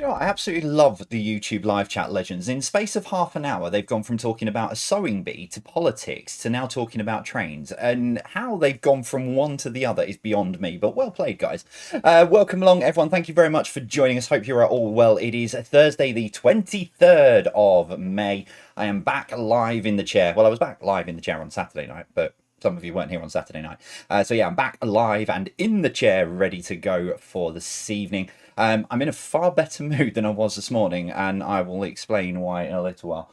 know what? I absolutely love the YouTube live chat legends. In space of half an hour, they've gone from talking about a sewing bee to politics to now talking about trains. And how they've gone from one to the other is beyond me. But well played, guys. Welcome along, everyone. Thank you very much for joining us. Hope you're all well. It is Thursday, the 23rd of May. I am back live in the chair. Well, I was back live in the chair on Saturday night, but some of you weren't here on Saturday night. So yeah, I'm back live and in the chair, ready to go for this evening. I'm in a far better mood than I was this morning, and I will explain why in a little while.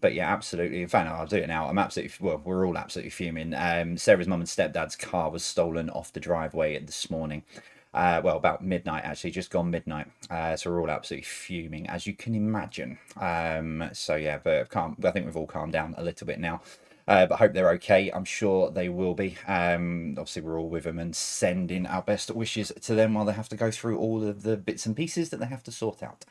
But yeah, absolutely. In fact, no, I'll do it now. Well, we're all absolutely fuming. Sarah's mum and stepdad's car was stolen off the driveway this morning. Well, about midnight, actually, just gone midnight. So we're all absolutely fuming, as you can imagine. So yeah, but I think we've all calmed down a little bit now. But I hope they're okay. I'm sure they will be. Obviously, we're all with them and sending our best wishes to them while they have to go through all of the bits and pieces that they have to sort out.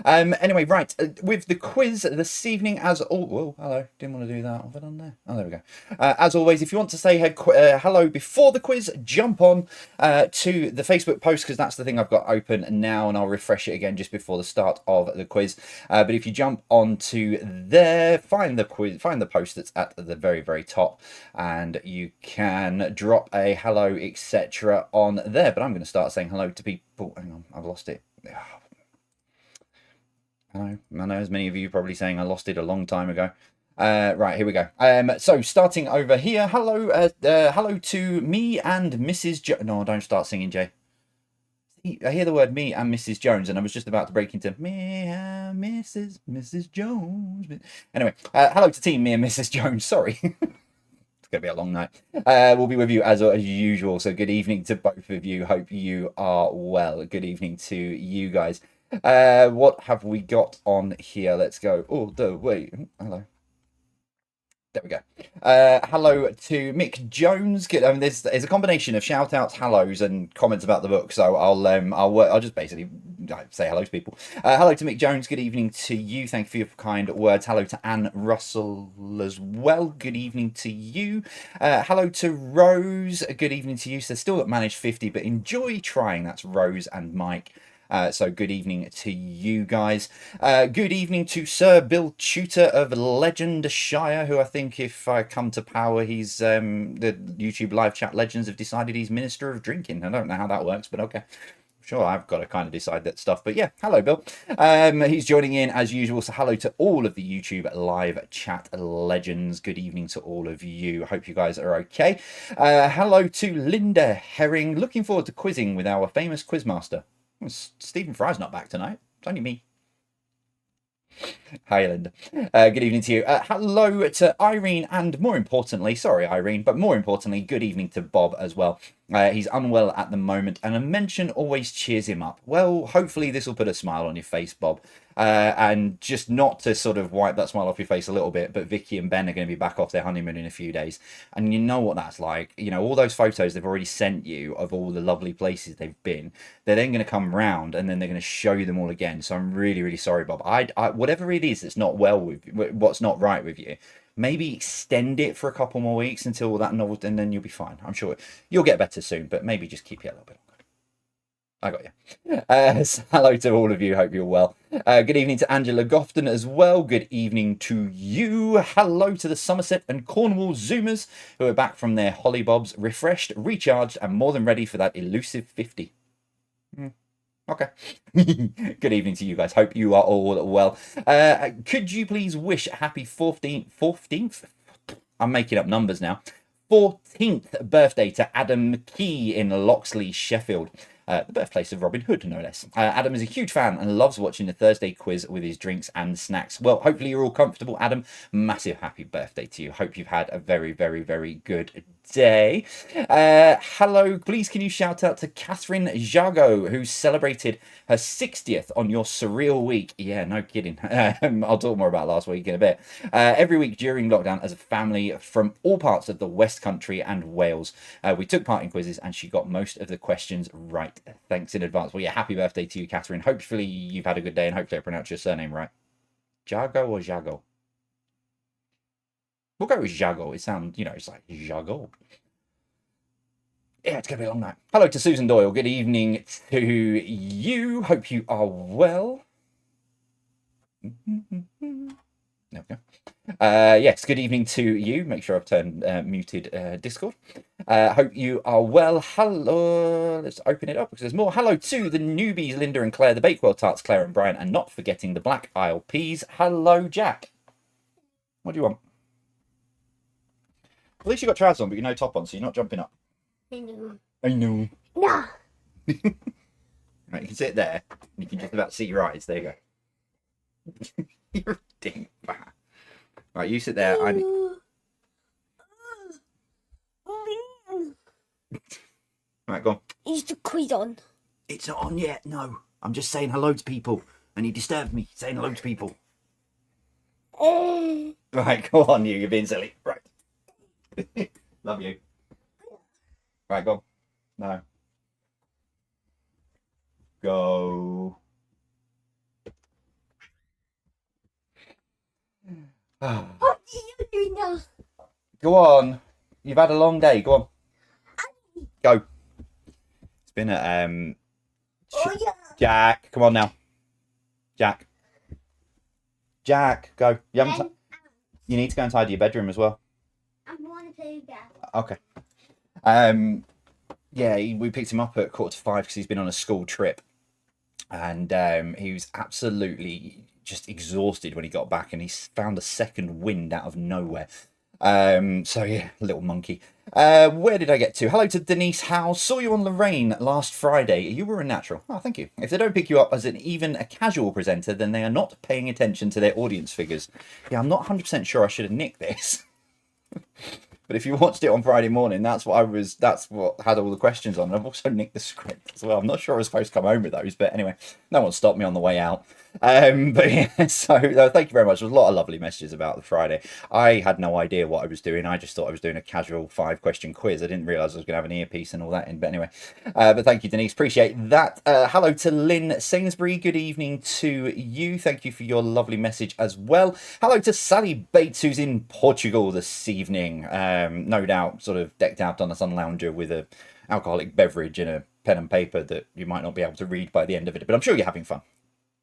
Anyway, right, with the quiz this evening, as all, whoa, hello, didn't want to do that. Have I done there? Oh, there we go. As always, if you want to say hello before the quiz, jump on to the Facebook post, because that's the thing I've got open now, and I'll refresh it again just before the start of the quiz. But if you jump onto there, find the post that's at the very, very top, and you can drop a hello, etc. on there. But I'm going to start saying hello to people. Hang on, I've lost it. I know as many of you probably saying I lost it a long time ago. Right, here we go. So starting over here, hello to me and Mrs. No, don't start singing, Jay. I hear the word me and Mrs. Jones, and I was just about to break into me and Mrs. Jones. Anyway, hello to team me and Mrs. Jones. Sorry. It's going to be a long night. We'll be with you as usual. So good evening to both of you. Hope you are well. Good evening to you guys. What have we got on here? Let's go all the way. Hello. There we go. Hello to Mick Jones. There's a combination of shout outs, hellos, and comments about the book. So I'll just basically say hello to people. Hello to Mick Jones. Good evening to you. Thank you for your kind words. Hello to Anne Russell as well. Good evening to you. Hello to Rose. Good evening to you. So still not managed 50, but enjoy trying. That's Rose and Mike. So good evening to you guys. Good evening to Sir Bill Tudor of Legendshire, who I think if I come to power, he's the YouTube live chat legends have decided he's Minister of Drinking. I don't know how that works, but okay. Sure, I've got to kind of decide that stuff. But yeah, hello, Bill. He's joining in as usual. So hello to all of the YouTube live chat legends. Good evening to all of you. Hope you guys are okay. Hello to Linda Herring. Looking forward to quizzing with our famous quizmaster. Stephen Fry's not back tonight. It's only me. Hi, Linda. Good evening to you. Hello to Irene, and more importantly, sorry, Irene, but more importantly, good evening to Bob as well. He's unwell at the moment, and a mention always cheers him up. Well, hopefully this will put a smile on your face, Bob. And just not to sort of wipe that smile off your face a little bit, but Vicky and Ben are going to be back off their honeymoon in a few days. And you know what that's like. You know, all those photos they've already sent you of all the lovely places they've been, they're then going to come round and then they're going to show you them all again. So I'm really, really sorry, Bob. Whatever it is that's not well with what's not right with you, maybe extend it for a couple more weeks until that novel, and then you'll be fine. I'm sure you'll get better soon, but maybe just keep it a little bit longer. I got you. So hello to all of you. Hope you're well. Good evening to Angela Gofton as well. Good evening to you. Hello to the Somerset and Cornwall Zoomers who are back from their hollybobs, refreshed, recharged, and more than ready for that elusive 50. Okay. Good evening to you guys. Hope you are all well. Could you please wish a happy 14th? I'm making up numbers now. 14th birthday to Adam McKee in Loxley, Sheffield. The birthplace of Robin Hood, no less. Adam is a huge fan and loves watching the Thursday quiz with his drinks and snacks. Well, hopefully you're all comfortable, Adam. Massive happy birthday to you. Hope you've had a very, very, very good day. Hello, please can you shout out to Catherine Jago, who celebrated her 60th on your surreal week. Yeah, no kidding. I'll talk more about last week in a bit. Every week during lockdown as a family from all parts of the West Country and Wales. We took part in quizzes and she got most of the questions right. Thanks in advance. Well, yeah, happy birthday to you, Catherine. Hopefully you've had a good day and hopefully I pronounced your surname right. Jago or Jago? We'll go with Jago. It sounds, it's like Jago. Yeah, it's going to be a long night. Hello to Susan Doyle. Good evening to you. Hope you are well. There we go. Yes, good evening to you. Make sure I've turned muted Discord. Hope you are well. Hello. Let's open it up because there's more. Hello to the newbies, Linda and Claire, the Bakewell Tarts, Claire and Brian, and not forgetting the Black Isle Peas. Hello, Jack. What do you want? At least you got trousers on, but you're no top on, so you're not jumping up. I know. I know. No. Right, you can sit there, and you can just about see your eyes. There you go. You're a ding. Right, you sit there. Right, go on. Is the quiz on? It's not on yet, no. I'm just saying hello to people, and you disturbed me saying hello to people. Right, go on, you're being silly. Right. Love you. Right, go on. No. Go. What do you do now? Go on. You've had a long day. Go on. Go. It's been a Oh, yeah. Jack, come on now. Jack. Jack, go. You haven't. You need to go and tidy your bedroom as well. I want to play that. Okay. Yeah, we picked him up at 4:45 because he's been on a school trip, and he was absolutely just exhausted when he got back, and he found a second wind out of nowhere. So yeah, little monkey. Where did I get to? Hello to Denise Howe. Saw you on Lorraine last Friday. You were a natural. Oh, thank you. If they don't pick you up as even a casual presenter, then they are not paying attention to their audience figures. Yeah, I'm not 100% sure I should have nicked this. But if you watched it on Friday morning, that's what had all the questions on. And I've also nicked the script as well. I'm not sure I was supposed to come home with those, but anyway, no one stopped me on the way out. But yeah, so thank you very much. There was a lot of lovely messages about the Friday. I had no idea what I was doing. I just thought I was doing a casual 5-question quiz. I didn't realise I was going to have an earpiece and all that in. But anyway, but thank you, Denise. Appreciate that. Hello to Lynn Sainsbury. Good evening to you. Thank you for your lovely message as well. Hello to Sally Bates, who's in Portugal this evening. No doubt sort of decked out on a sun lounger with a alcoholic beverage and a pen and paper that you might not be able to read by the end of it, but I'm sure you're having fun.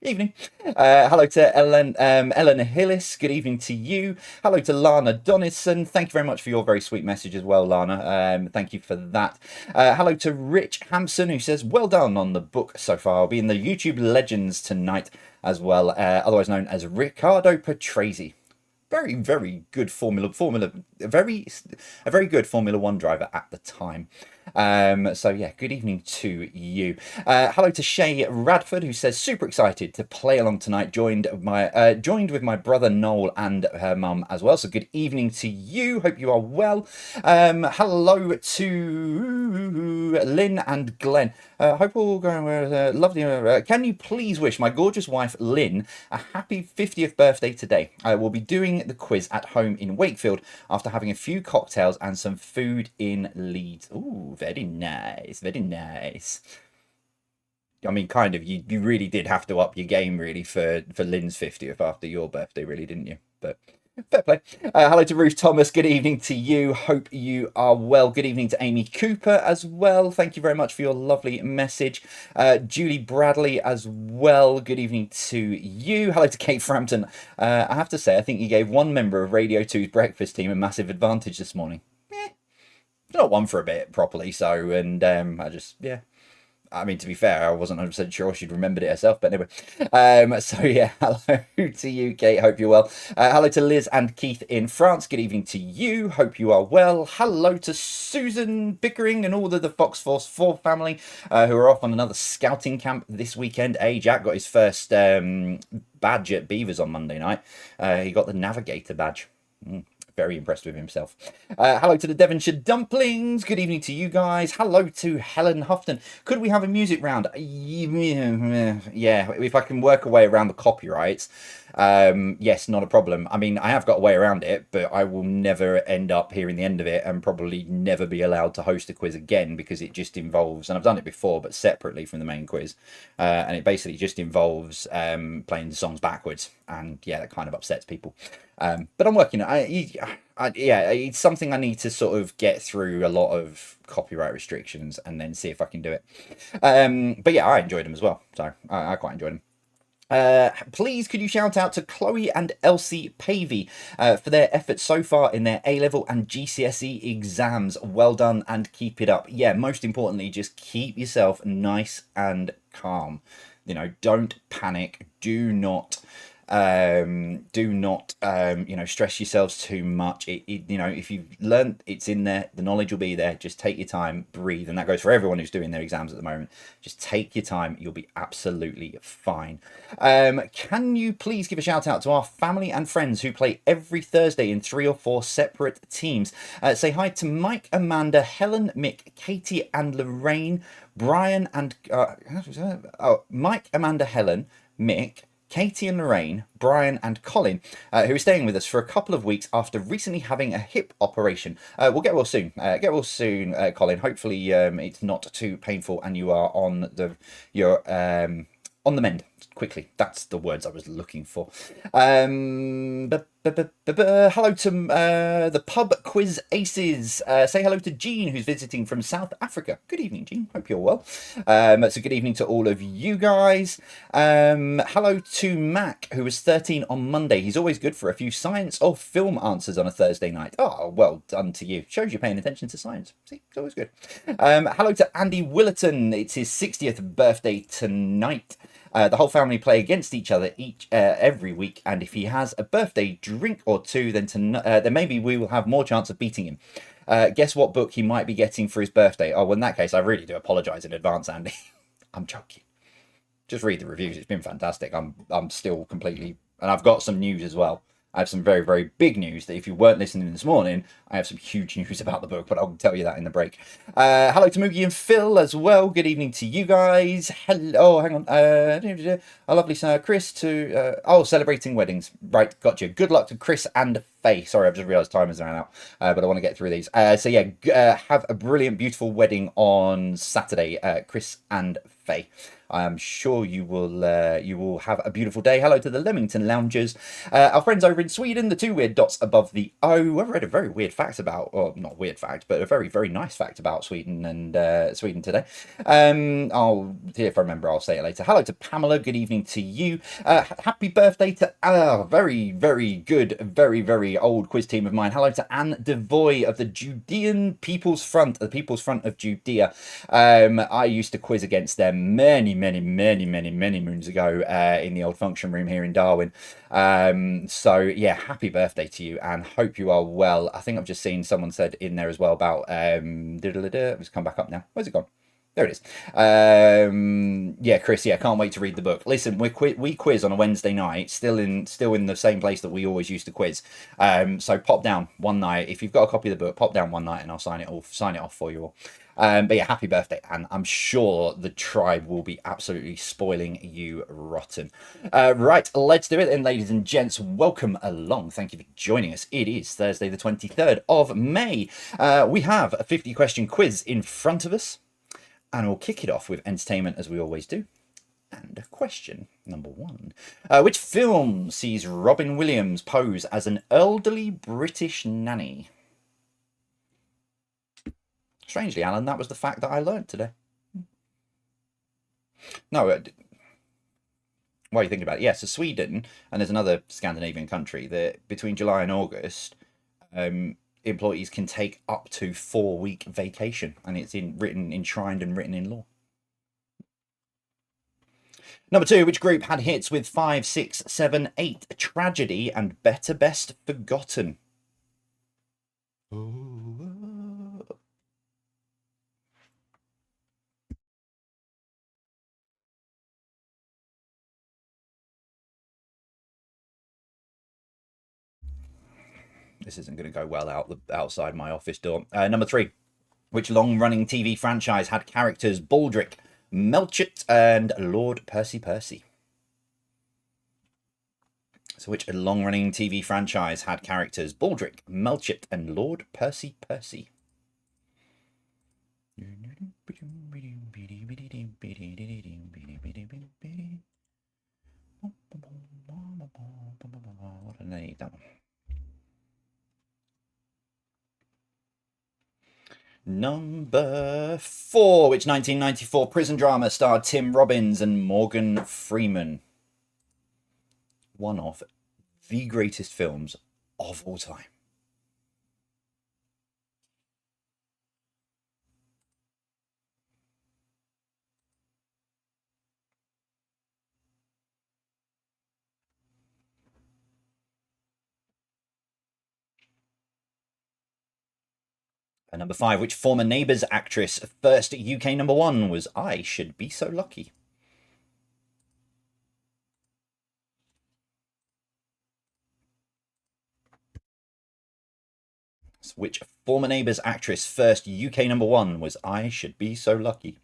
Evening. Hello to Eleanor Hillis. Good evening to you. Hello to Lana Donison. Thank you very much for your very sweet message as well, Lana. Thank you for that. Hello to Rich Hampson, who says, well done on the book so far. I'll be in the YouTube Legends tonight as well, otherwise known as Riccardo Patrese. Very, very good a very good Formula One driver at the time. So yeah, good evening to you. Hello to Shay Radford, who says super excited to play along tonight. Joined with my brother Noel and her mum as well. So good evening to you. Hope you are well. Hello to Lynn and Glenn. Hope all going well. Lovely. Can you please wish my gorgeous wife Lynn a happy 50th birthday today? I will be doing the quiz at home in Wakefield after having a few cocktails and some food in Leeds. Ooh, very nice, very nice. I mean, kind of, you really did have to up your game, really, for Lynn's 50th after your birthday, really, didn't you? But fair play. Hello to Ruth Thomas. Good evening to you. Hope you are well. Good evening to Amy Cooper as well. Thank you very much for your lovely message. Julie Bradley as well. Good evening to you. Hello to Kate Frampton. I have to say, I think you gave one member of Radio 2's breakfast team a massive advantage this morning. Not one for a bit properly, so, and I just, yeah. I mean, to be fair, I wasn't 100% sure she'd remembered it herself, but anyway. So yeah, hello to you, Kate. Hope you're well. Hello to Liz and Keith in France. Good evening to you. Hope you are well. Hello to Susan Bickering and all of the Fox Force 4 family who are off on another scouting camp this weekend. Jack got his first badge at Beavers on Monday night. He got the Navigator badge. Very impressed with himself. Hello to the Devonshire Dumplings. Good evening to you guys. Hello to Helen Houghton. Could we have a music round? Yeah, if I can work a way around the copyrights. Yes, not a problem. I mean, I have got a way around it, but I will never end up hearing the end of it and probably never be allowed to host a quiz again because it just involves, and I've done it before, but separately from the main quiz. And it basically just involves playing the songs backwards. And yeah, that kind of upsets people. But I'm working. I yeah, it's something I need to sort of get through a lot of copyright restrictions and then see if I can do it. But yeah, I enjoyed them as well, so I quite enjoyed them. Please, could you shout out to Chloe and Elsie Pavey for their efforts so far in their A-level and GCSE exams? Well done and keep it up. Yeah, most importantly, just keep yourself nice and calm. You know, don't panic. Do not stress yourselves too much. If you've learned, it's in there, the knowledge will be there. Just take your time, breathe, and that goes for everyone who's doing their exams at the moment. Just take your time, you'll be absolutely fine. Can you please give a shout out to our family and friends who play every Thursday in 3 or 4 separate teams? Say hi to Mike, Amanda, Helen, Mick, Katie, and Lorraine, Brian, and Mike, Amanda, Helen, Mick, Katie and Lorraine, Brian and Colin, who are staying with us for a couple of weeks after recently having a hip operation. We'll get well soon. Colin. Hopefully, it's not too painful and you are on the mend quickly. That's the words I was looking for. Hello to the pub quiz aces. Say hello to Jean, who's visiting from South Africa. Good evening, Jean. Hope you're well. So good evening to all of you guys. Hello to Mac, who was 13 on Monday. He's always good for a few science or film answers on a Thursday night. Oh, well done to you. Shows you're paying attention to science. See, it's always good. Hello to Andy Willerton. It's his 60th birthday tonight. The whole family play against each other every week, and if he has a birthday drink or two, then maybe we will have more chance of beating him. Guess what book he might be getting for his birthday? Oh, well, in that case, I really do apologise in advance, Andy. I'm joking. Just read the reviews. It's been fantastic. I'm still completely, and I've got some news as well. I have some very, very big news that if you weren't listening this morning, I have some huge news about the book, but I'll tell you that in the break. Hello to Moogie and Phil as well. Good evening to you guys. Hello, hang on. A lovely Chris celebrating weddings. Right, gotcha. Good luck to Chris and Faye. Sorry, I've just realised time has ran out, but I want to get through these. Have a brilliant, beautiful wedding on Saturday, Chris and Faye. I am sure you will have a beautiful day. Hello to the Leamington Loungers. Our friends over in Sweden, the 2 weird dots above the O. I've read a very weird fact about, or not weird fact, but a very, very nice fact about Sweden and Sweden today. If I remember, I'll say it later. Hello to Pamela. Good evening to you. Happy birthday to very, very good, very, very old quiz team of mine. Hello to Anne Devoy of the Judean People's Front, the People's Front of Judea. I used to quiz against them many moons ago in the old function room here in Darwin. So yeah, happy birthday to you and hope you are well. I think I've just seen someone said in there as well about let's come back up now. Where's it gone? There it is. Yeah, Chris. Yeah, can't wait to read the book. Listen, we quiz on a Wednesday night, still in the same place that we always used to quiz. So pop down one night if you've got a copy of the book. Pop down one night and I'll sign it off for you all. But yeah, happy birthday, and I'm sure the tribe will be absolutely spoiling you rotten. Right, let's do it then, ladies and gents. Welcome along. Thank you for joining us. It is Thursday, the 23rd of May. We have a 50-question quiz in front of us, and we'll kick it off with entertainment as we always do. And question number 1. Which film sees Robin Williams pose as an elderly British nanny? Strangely, Alan, that was the fact that I learned today. No, what are you thinking about? Yes, so Sweden, and there's another Scandinavian country that between July and August, employees can take up to 4-week vacation, and it's enshrined and written in law. Number 2, which group had hits with 5, 6, 7, 8, Tragedy and Better Best Forgotten? This isn't going to go well outside my office door. Number 3, which long-running TV franchise had characters Baldric, Melchett, and Lord Percy? So which long-running TV franchise had characters Baldric, Melchett, and Lord Percy? What a name, that one. Number 4. Which 1994 prison drama starred Tim Robbins and Morgan Freeman? One of the greatest films of all time. And number 5. Which former Neighbours actress first UK number 1 was I Should Be So Lucky? Which former Neighbours actress first UK number 1 was I Should Be So Lucky?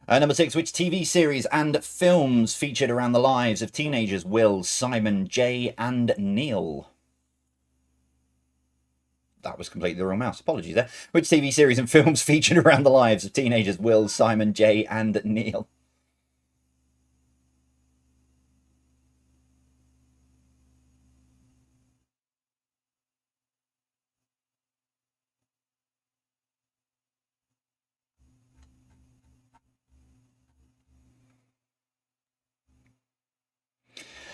Number 6. Which TV series and films featured around the lives of teenagers Will, Simon, Jay, and Neil? That was completely the wrong mouse. Apologies there. Which TV series and films featured around the lives of teenagers Will, Simon, Jay, and Neil?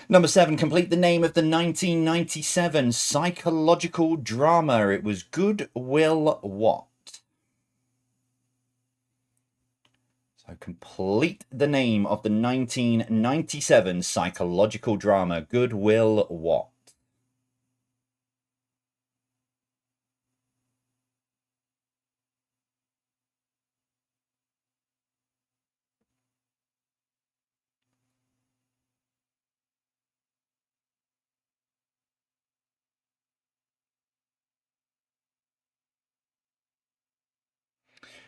Number 7. Complete the name of the 1997 psychological drama. It was Good Will what? So complete the name of the 1997 psychological drama. Good Will what?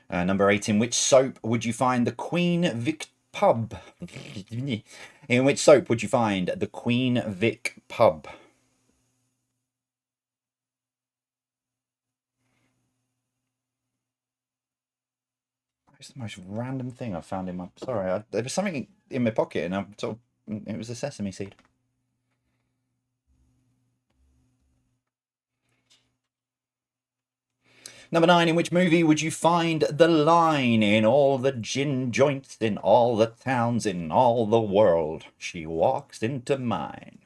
Number 8. In which soap would you find the Queen Vic pub? In which soap would you find the Queen Vic pub? It's the most random thing I found in my... Sorry, there was something in my pocket and I sort of... It was a sesame seed. Number 9. In which movie would you find the line in all the gin joints, in all the towns, in all the world? She walks into mine.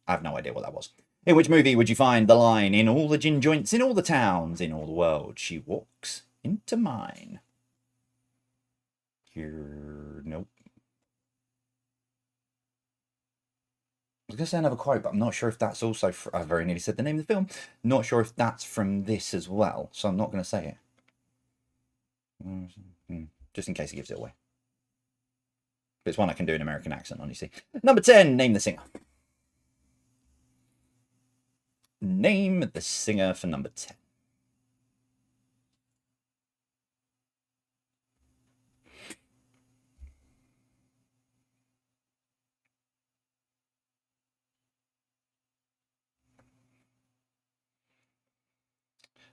I have no idea what that was. In which movie would you find the line in all the gin joints, in all the towns, in all the world? She walks into mine. Here, nope. I was going to say another quote, but I'm not sure if that's also... I very nearly said the name of the film. Not sure if that's from this as well, so I'm not going to say it. Just in case he gives it away. But it's one I can do an American accent on, you see. Number 10, name the singer. Name the singer for number 10.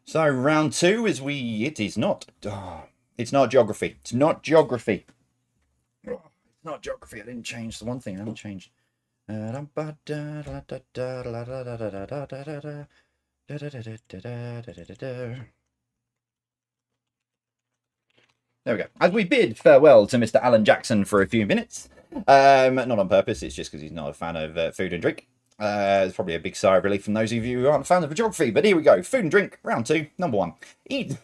So round 2 is it is not. Oh, it's not geography. It's not geography. Oh, it's not geography. I didn't change the one thing I haven't changed. There we go. As we bid farewell to Mr. Alan Jackson for a few minutes, not on purpose, it's just because he's not a fan of food and drink. It's probably a big sigh of relief from those of you who aren't fans of geography, but here we go. Food and drink, round 2, number 1. You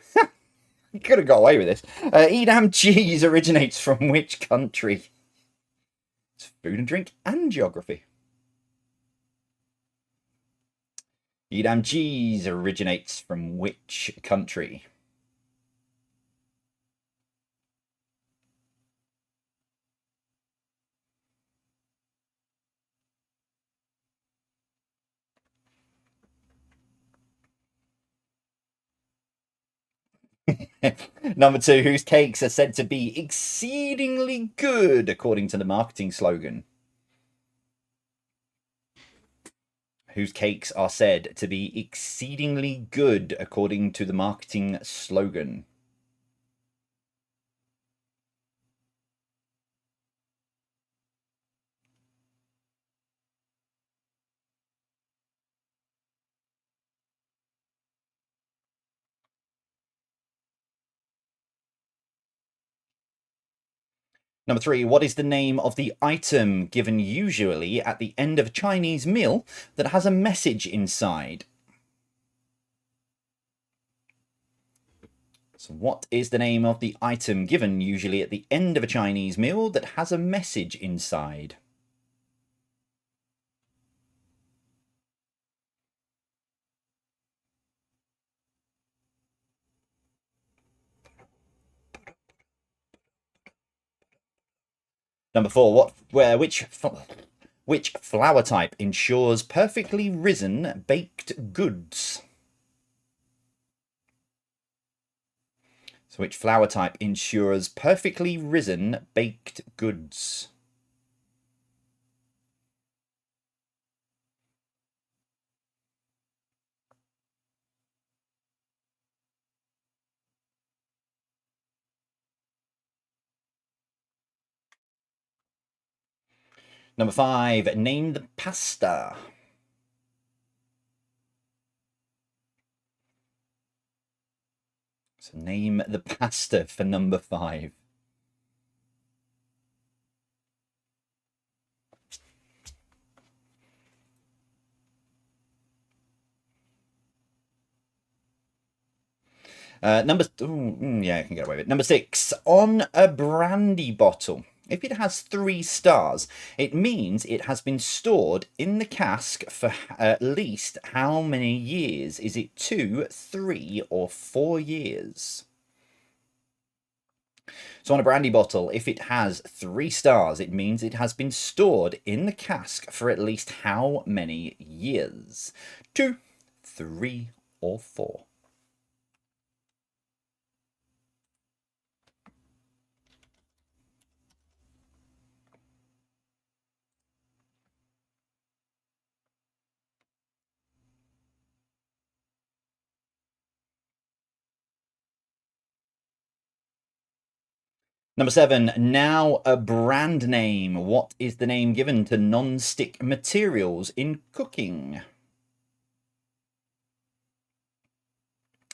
could have got away with this. Edam cheese originates from which country? It's food and drink and geography. Edam cheese originates from which country? Number 2, whose cakes are said to be exceedingly good according to the marketing slogan? whose cakes are said to be exceedingly good according to the marketing slogan? Number 3, what is the name of the item given usually at the end of a Chinese meal that has a message inside? So what is the name of the item given usually at the end of a Chinese meal that has a message inside? Number 4, which flour type ensures perfectly risen baked goods? So which flour type ensures perfectly risen baked goods? Number 5, name the pasta. So name the pasta for number 5. Yeah, I can get away with it. Number 6, on a brandy bottle. If it has 3 stars, it means it has been stored in the cask for at least how many years? Is it 2, 3, or 4 years? So on a brandy bottle, if it has 3 stars, it means it has been stored in the cask for at least how many years? 2, 3, or 4? Number 7, now a brand name. What is the name given to non-stick materials in cooking?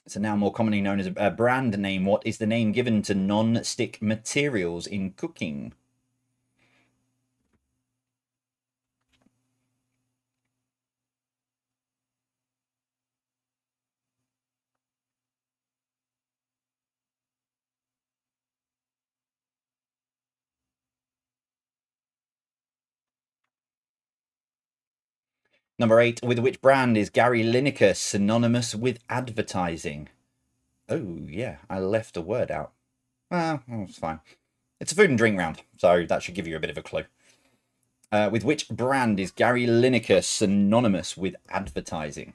So now more commonly known as a brand name. What is the name given to non-stick materials in cooking? Number 8, with which brand is Gary Lineker synonymous with advertising? Oh, yeah, I left a word out. It's fine. It's a food and drink round, so that should give you a bit of a clue. With which brand is Gary Lineker synonymous with advertising?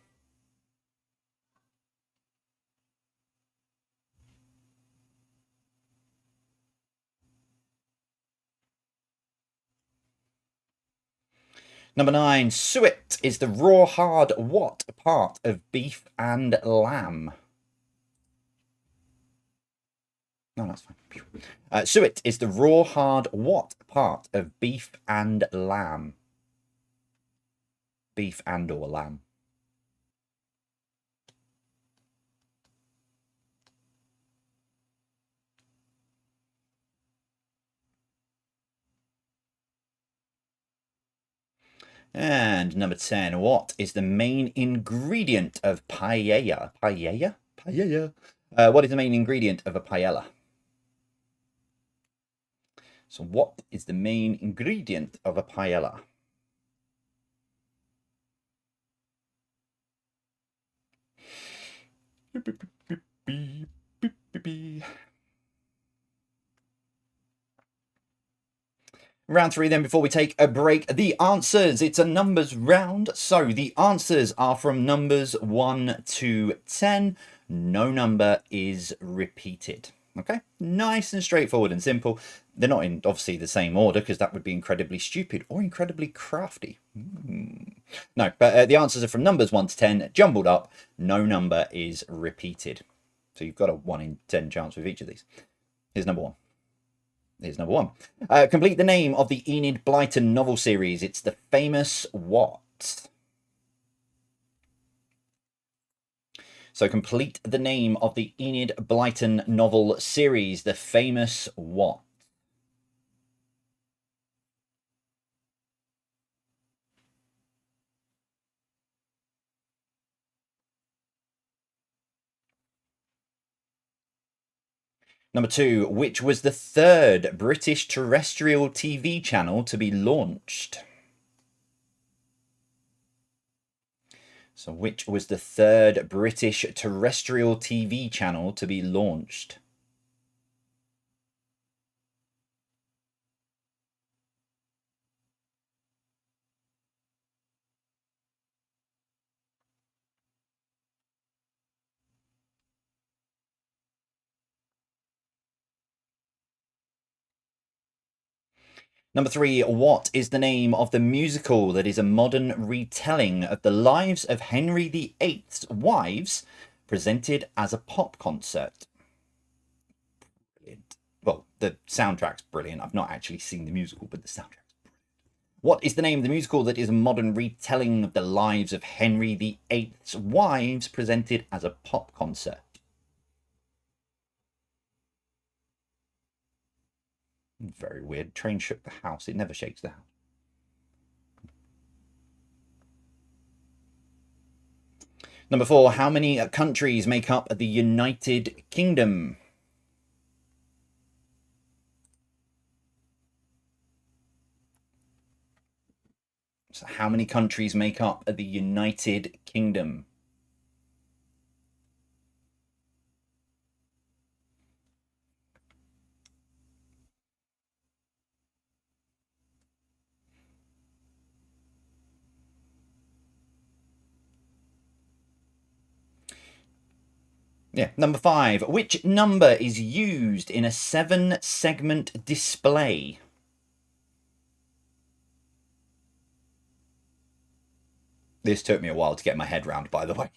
Number 9, suet is the raw hard what part of beef and lamb? No, that's fine. Suet is the raw hard what part of beef and lamb? Beef and or lamb. And number 10, what is the main ingredient of paella? Paella? Paella. What is the main ingredient of a paella? So what is the main ingredient of a paella? Round 3 then, before we take a break, the answers. It's a numbers round, so the answers are from numbers 1 to 10. No number is repeated. Okay, nice and straightforward and simple. They're not in obviously the same order because that would be incredibly stupid or incredibly crafty. No, but the answers are from numbers 1 to 10, jumbled up. No number is repeated. So you've got a 1 in 10 chance with each of these. Here's number 1. Here's number 1. Complete the name of the Enid Blyton novel series. It's the famous what? So complete the name of the Enid Blyton novel series. The famous what? Number 2, which was the third British terrestrial TV channel to be launched? So which was the third British terrestrial TV channel to be launched? Number 3, what is the name of the musical that is a modern retelling of the lives of Henry VIII's wives presented as a pop concert? Brilliant. Well, the soundtrack's brilliant. I've not actually seen the musical, but the soundtrack's brilliant. What is the name of the musical that is a modern retelling of the lives of Henry VIII's wives presented as a pop concert? Very weird. Train shook the house. It never shakes the house. Number 4, how many countries make up the United Kingdom? So how many countries make up the United Kingdom? Yeah. Number 5, which number is used in a 7-segment display? This took me a while to get my head round, by the way.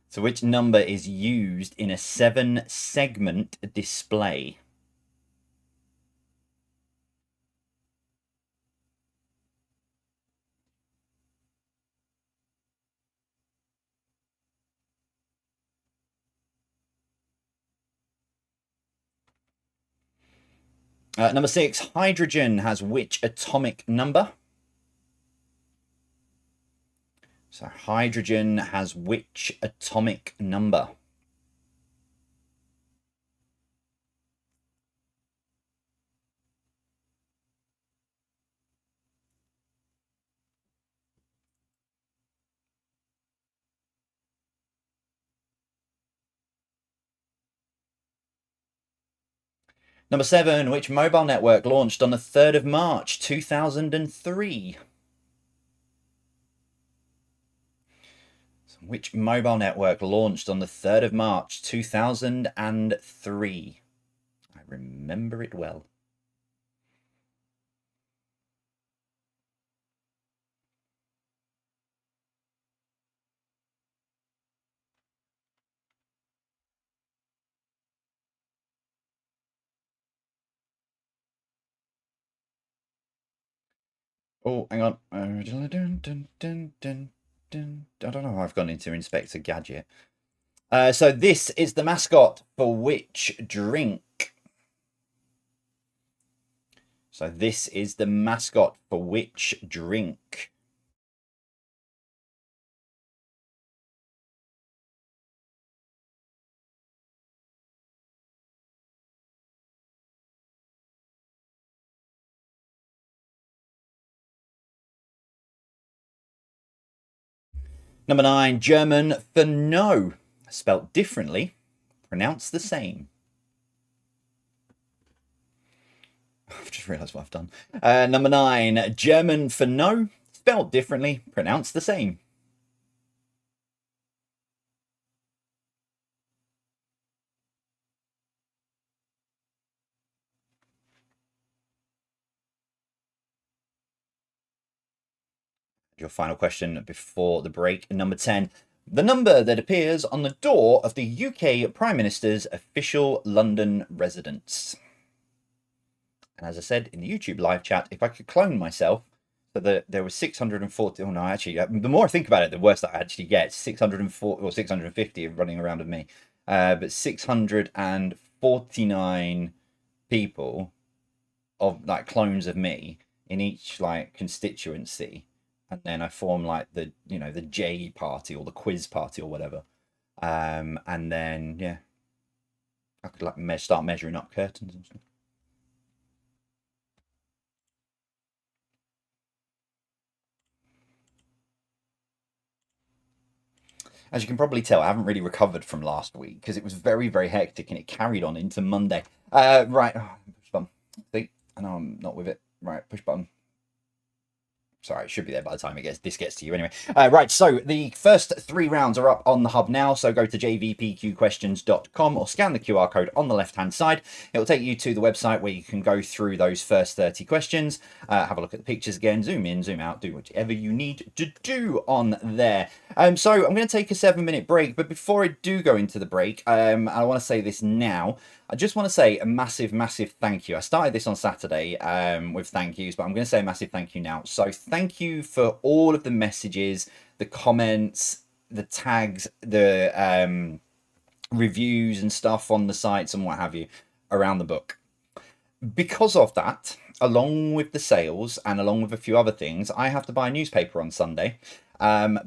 So which number is used in a 7-segment display? Number 6, hydrogen has which atomic number? So hydrogen has which atomic number? Number 7, which mobile network launched on the 3rd of March 2003? So which mobile network launched on the 3rd of March 2003? I remember it well. Oh, hang on. I don't know how I've gone into Inspector Gadget. So this is the mascot for which drink? So this is the mascot for which drink? Number 9, German for no, spelt differently, pronounced the same. I've just realised what I've done. Number 9, German for no, spelled differently, pronounced the same. Your final question before the break, number 10. The number that appears on the door of the UK Prime Minister's official London residence. And as I said in the YouTube live chat, if I could clone myself, so that there was 640. Oh no, actually, the more I think about it, the worse that I actually get. 640 or 650 running around with me, but 649 people of like clones of me in each like constituency, and then I form like the the J party or the quiz party or whatever, and then yeah, I could like start measuring up curtains and stuff. As you can probably tell, I haven't really recovered from last week because it was very, very hectic and it carried on into Monday. Right. Oh, push button. See? I know I'm not with it. Right, push button. Sorry, it should be there by the time this gets to you anyway. Right, so the first 3 rounds are up on the hub now, so go to jvpqquestions.com or scan the QR code on the left-hand side. It will take you to the website where you can go through those first 30 questions, have a look at the pictures again, zoom in, zoom out, do whatever you need to do on there. So I'm going to take a 7-minute break, but before I do go into the break, I want to say this now. I just want to say a massive, massive thank you. I started this on Saturday with thank yous, but I'm going to say a massive thank you now. So thank you for all of the messages, the comments, the tags, the reviews and stuff on the sites and what have you around the book. Because of that, along with the sales and along with a few other things, I have to buy a newspaper on Sunday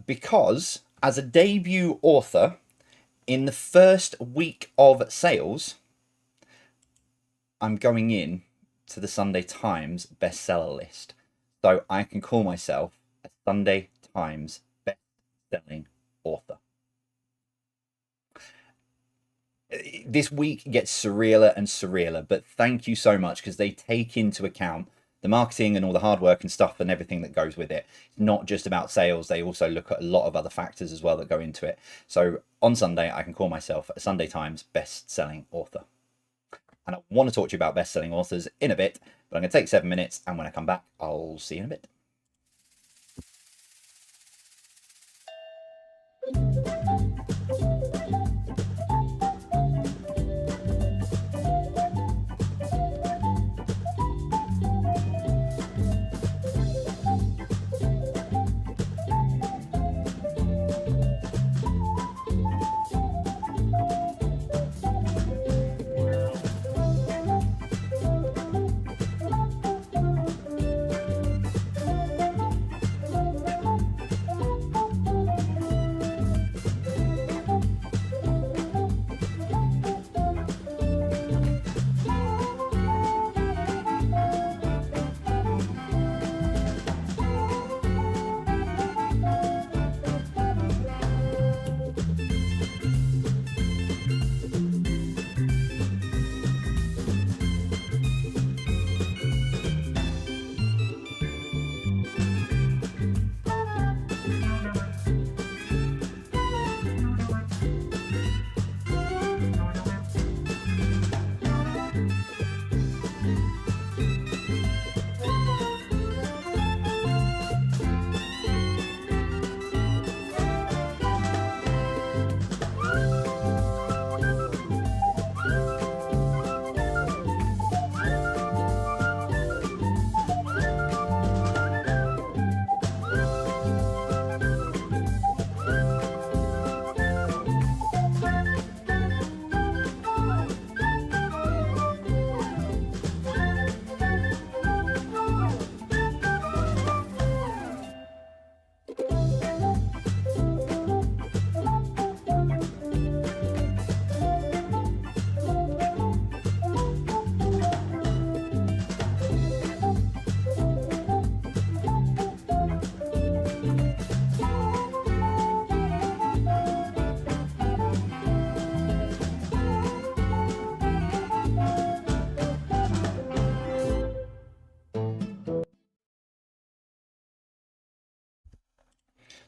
because as a debut author, in the first week of sales, I'm going in to the Sunday Times bestseller list. So I can call myself a Sunday Times best-selling author. This week gets surrealer and surrealer, but thank you so much because they take into account the marketing and all the hard work and stuff and everything that goes with it. It's not just about sales. They also look at a lot of other factors as well that go into it. So on Sunday, I can call myself a Sunday Times best-selling author. And I want to talk to you about best-selling authors in a bit, but I'm going to take 7 minutes, and when I come back, I'll see you in a bit.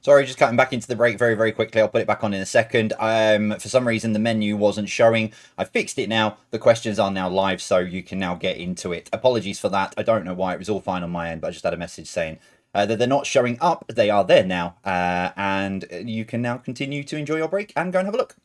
Sorry, just cutting back into the break very, very quickly. I'll put it back on in a second. For some reason, the menu wasn't showing. I fixed it now. The questions are now live, so you can now get into it. Apologies for that. I don't know why. It was all fine on my end, but I just had a message saying that they're not showing up. They are there now, and you can now continue to enjoy your break and go and have a look.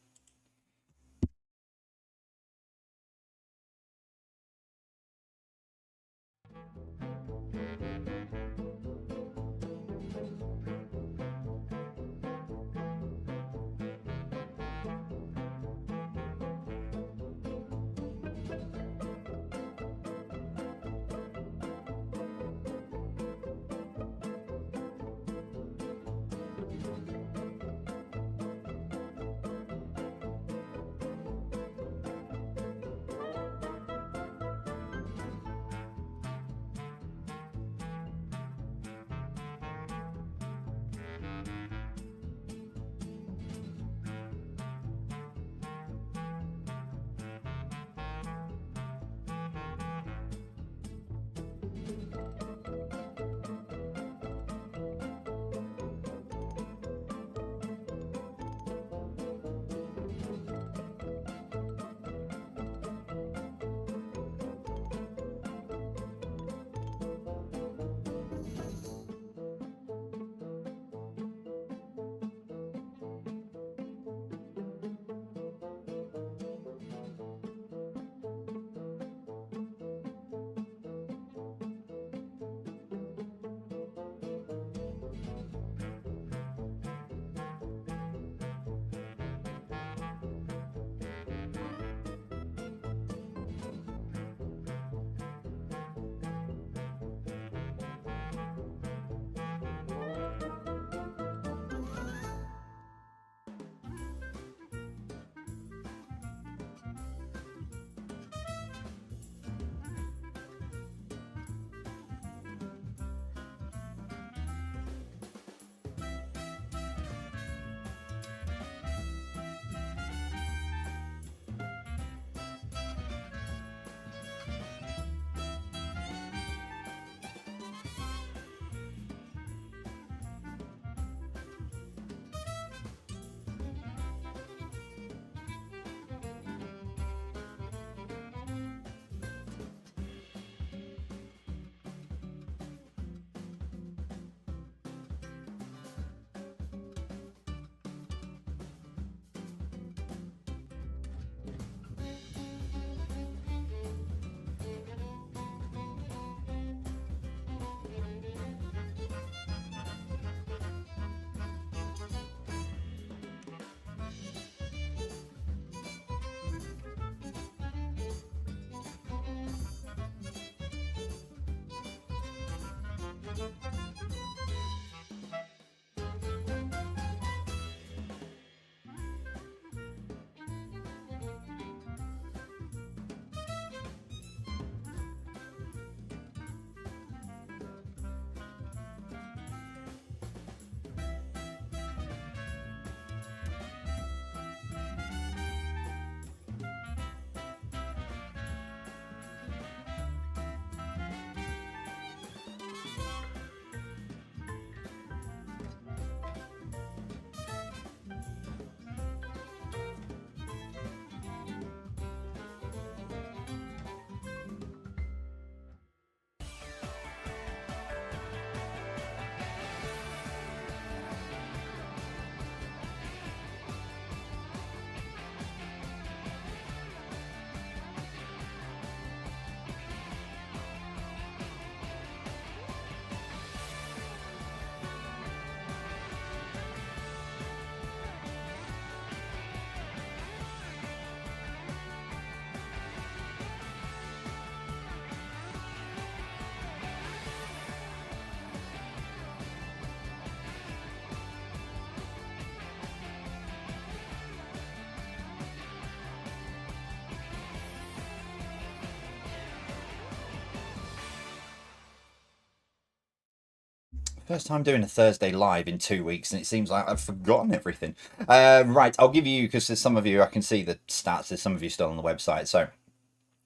First time doing a Thursday live in 2 weeks, and it seems like I've forgotten everything. Right, I'll give you, because there's some of you, I can see the stats, there's some of you still on the website, so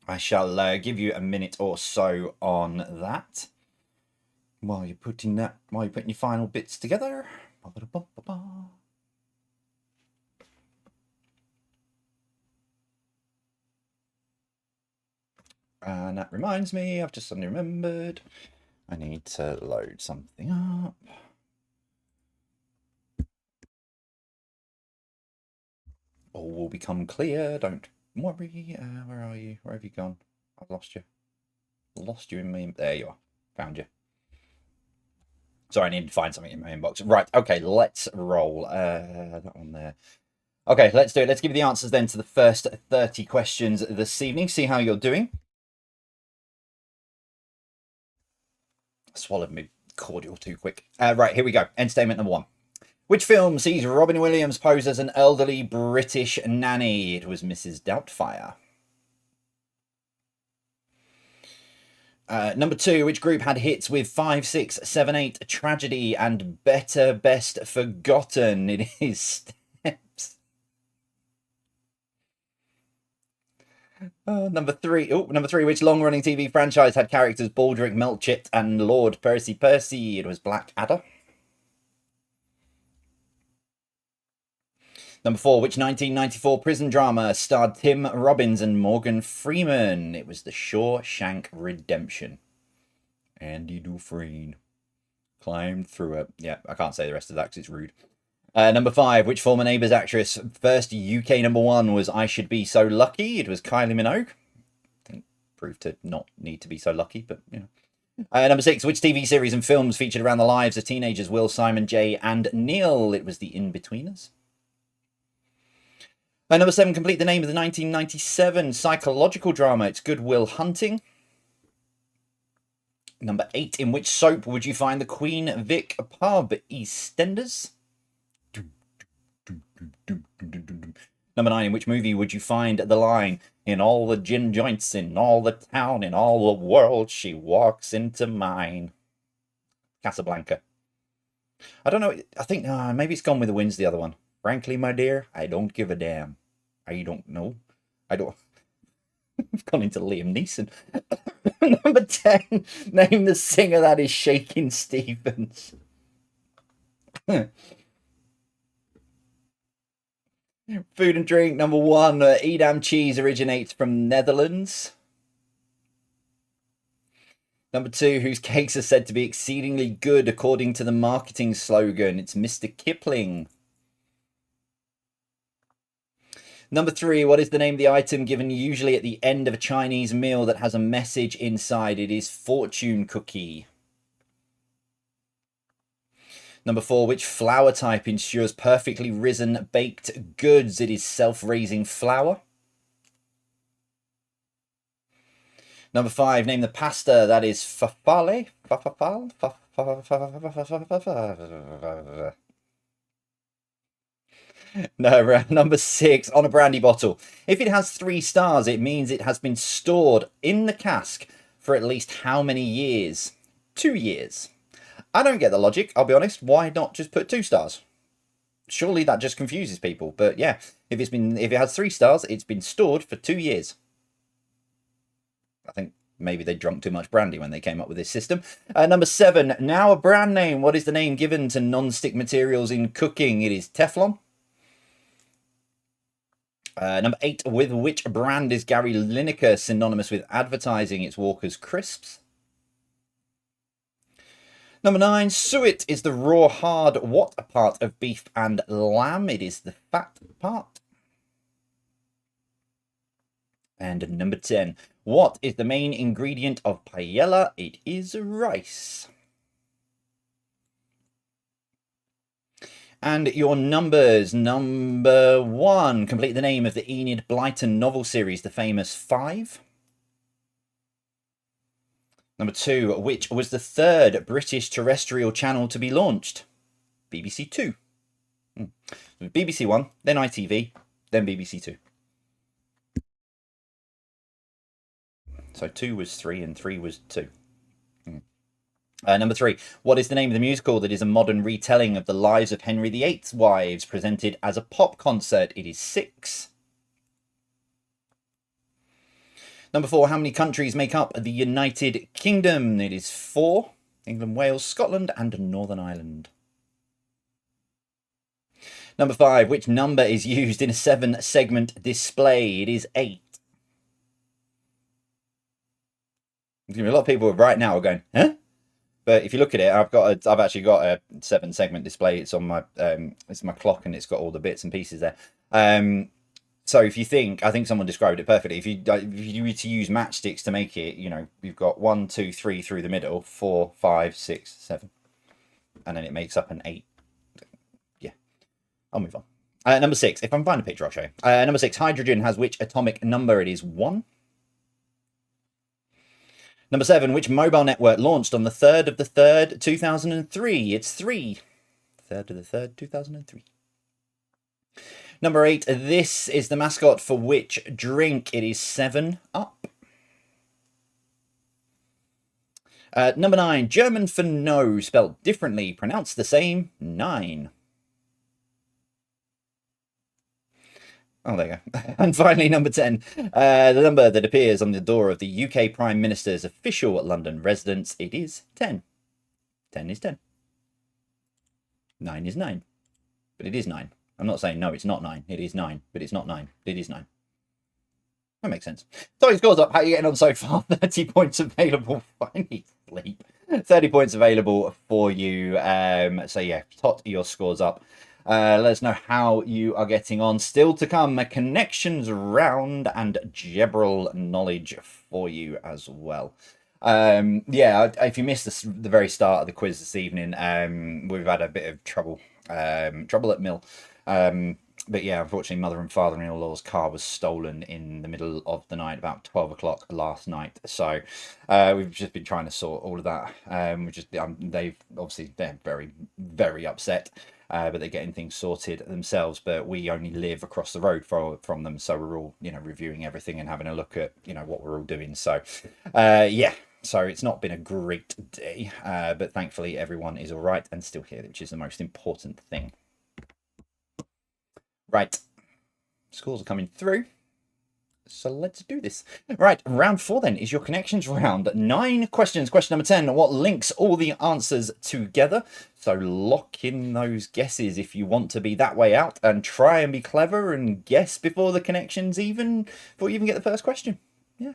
I shall give you a minute or so on that while you're putting your final bits together. And that reminds me, I've just suddenly remembered, I need to load something up. All will become clear. Don't worry. Where are you? Where have you gone? I've lost you. Lost you in me. There you are. Found you. Sorry, I need to find something in my inbox. Right. Okay. Let's roll. That one there. Okay. Let's do it. Let's give you the answers then to the first 30 questions this evening. See how you're doing. Swallowed me cordial too quick. Right. Here we go. Entertainment number 1. Which film sees Robin Williams pose as an elderly British nanny? It was Mrs. Doubtfire. Number 2, which group had hits with 5, 6, 7, 8, Tragedy, and Better Best Forgotten? It is Steps. Number 3, which long-running TV franchise had characters Baldric, Melchett, and Lord Percy? It was Blackadder. Number 4, which 1994 prison drama starred Tim Robbins and Morgan Freeman? It was The Shawshank Redemption. Andy Dufresne climbed through it. Yeah, I can't say the rest of that because it's rude. Number 5, which former Neighbours actress first UK number 1 was I Should Be So Lucky? It was Kylie Minogue. I think proved to not need to be so lucky, but you know. Number 6, which TV series and films featured around the lives of teenagers Will, Simon, Jay, and Neil? It was The In-Betweeners. Number 7, complete the name of the 1997 psychological drama. It's Good Will Hunting. Number 8, in which soap would you find the Queen Vic pub? EastEnders. Number 9, in which movie would you find the line, in all the gin joints, in all the town, in all the world, she walks into mine? Casablanca. I don't know. I think maybe it's Gone with the Wind's the other one. Frankly, my dear, I don't give a damn. I don't know. I don't. I've gone into Liam Neeson. Number 10. Name the singer that is Shakin' Stevens. Food and drink. Number 1. Edam cheese originates from Netherlands. Number 2. Whose cakes are said to be exceedingly good according to the marketing slogan? It's Mr. Kipling. Number 3, what is the name of the item given usually at the end of a Chinese meal that has a message inside? It is fortune cookie. Number 4, which flour type ensures perfectly risen baked goods? It is self-raising flour. Number 5, name the pasta that is farfalle. No, number 6, on a brandy bottle. If it has 3 stars, it means it has been stored in the cask for at least how many years? 2 years. I don't get the logic, I'll be honest. Why not just put 2 stars? Surely that just confuses people. But yeah, if it has 3 stars, it's been stored for 2 years. I think maybe they drunk too much brandy when they came up with this system. Number 7, now a brand name. What is the name given to non-stick materials in cooking? It is Teflon. Number 8, with which brand is Gary Lineker synonymous with advertising? It's Walker's Crisps. Number 9, suet is the raw, hard, what part of beef and lamb? It is the fat part. And number 10, what is the main ingredient of paella? It is rice. And your numbers. Number 1, complete the name of the Enid Blyton novel series, The Famous Five. Number 2, which was the 3rd British terrestrial channel to be launched? BBC 2. BBC 1, then ITV, then BBC 2. So 2 was 3 and 3 was 2. Number 3, what is the name of the musical that is a modern retelling of the lives of Henry VIII's wives presented as a pop concert? It is 6. Number 4, how many countries make up the United Kingdom? It is 4. England, Wales, Scotland, and Northern Ireland. Number 5, which number is used in a 7-segment display? It is 8. There's going to be a lot of people right now are going, huh? But if you look at it, I've actually got a 7-segment display. It's on my it's my clock, and it's got all the bits and pieces there. So if you think, I think someone described it perfectly. If you were to use matchsticks to make it, you've got 1, 2, 3 through the middle, 4, 5, 6, 7, and then it makes up an 8. Yeah, I'll move on. Number 6. If I'm finding a picture, I'll show you. Number 6. Hydrogen has which atomic number? It is 1. Number 7. Which mobile network launched on the 3rd of the 3rd, 2003? It's 3. 3rd of the 3rd, 2003. Number 8. This is the mascot for which drink? It is 7-Up. Number 9. German for no, spelled differently, pronounced the same, 9. Oh, there you go. And finally, number 10. The number that appears on the door of the UK Prime Minister's official London residence. It is 10. 10 is 10. 9 is 9. But it is 9. I'm not saying no, it's not 9. It is 9. But it's not 9. It is 9. That makes sense. So scores up. How are you getting on so far? 30 points available. Finally sleep. 30 points available for you. So yeah, tot your scores up. Let us know how you are getting on. Still to come, a connections round and Gebral knowledge for you as well. Yeah, if you missed the very start of the quiz this evening, we've had a bit of trouble at Mill. But yeah, unfortunately, mother and father-in-law's car was stolen in the middle of the night, about 12 o'clock last night. So we've just been trying to sort all of that. They're very, very upset. But they're getting things sorted themselves. But we only live across the road from them, so we're all reviewing everything and having a look at what we're all doing. So yeah, so it's not been a great day, but thankfully everyone is all right and still here, which is the most important thing. Right, scores are coming through. So let's do this. Right, round 4 then is your connections round. 9 questions. Question number 10. What links all the answers together? So lock in those guesses if you want to be that way out and try and be clever and guess before the connections before you even get the first question. Yeah.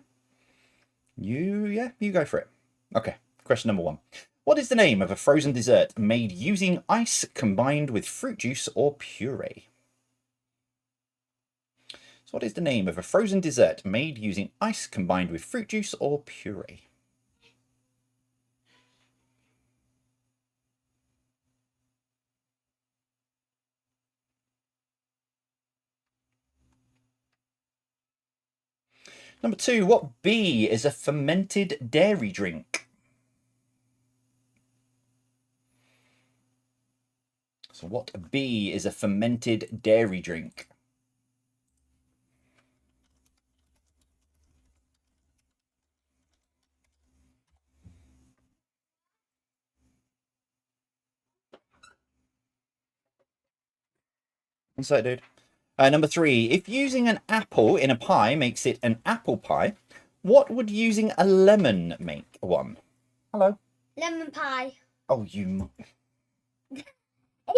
You go for it. Okay, question number 1. What is the name of a frozen dessert made using ice combined with fruit juice or puree? So what is the name of a frozen dessert made using ice combined with fruit juice or puree? Number 2, what B is a fermented dairy drink? So what B is a fermented dairy drink? What's that, dude? Number 3, if using an apple in a pie makes it an apple pie, what would using a lemon make one? Hello? Lemon pie. Oh, you... It's a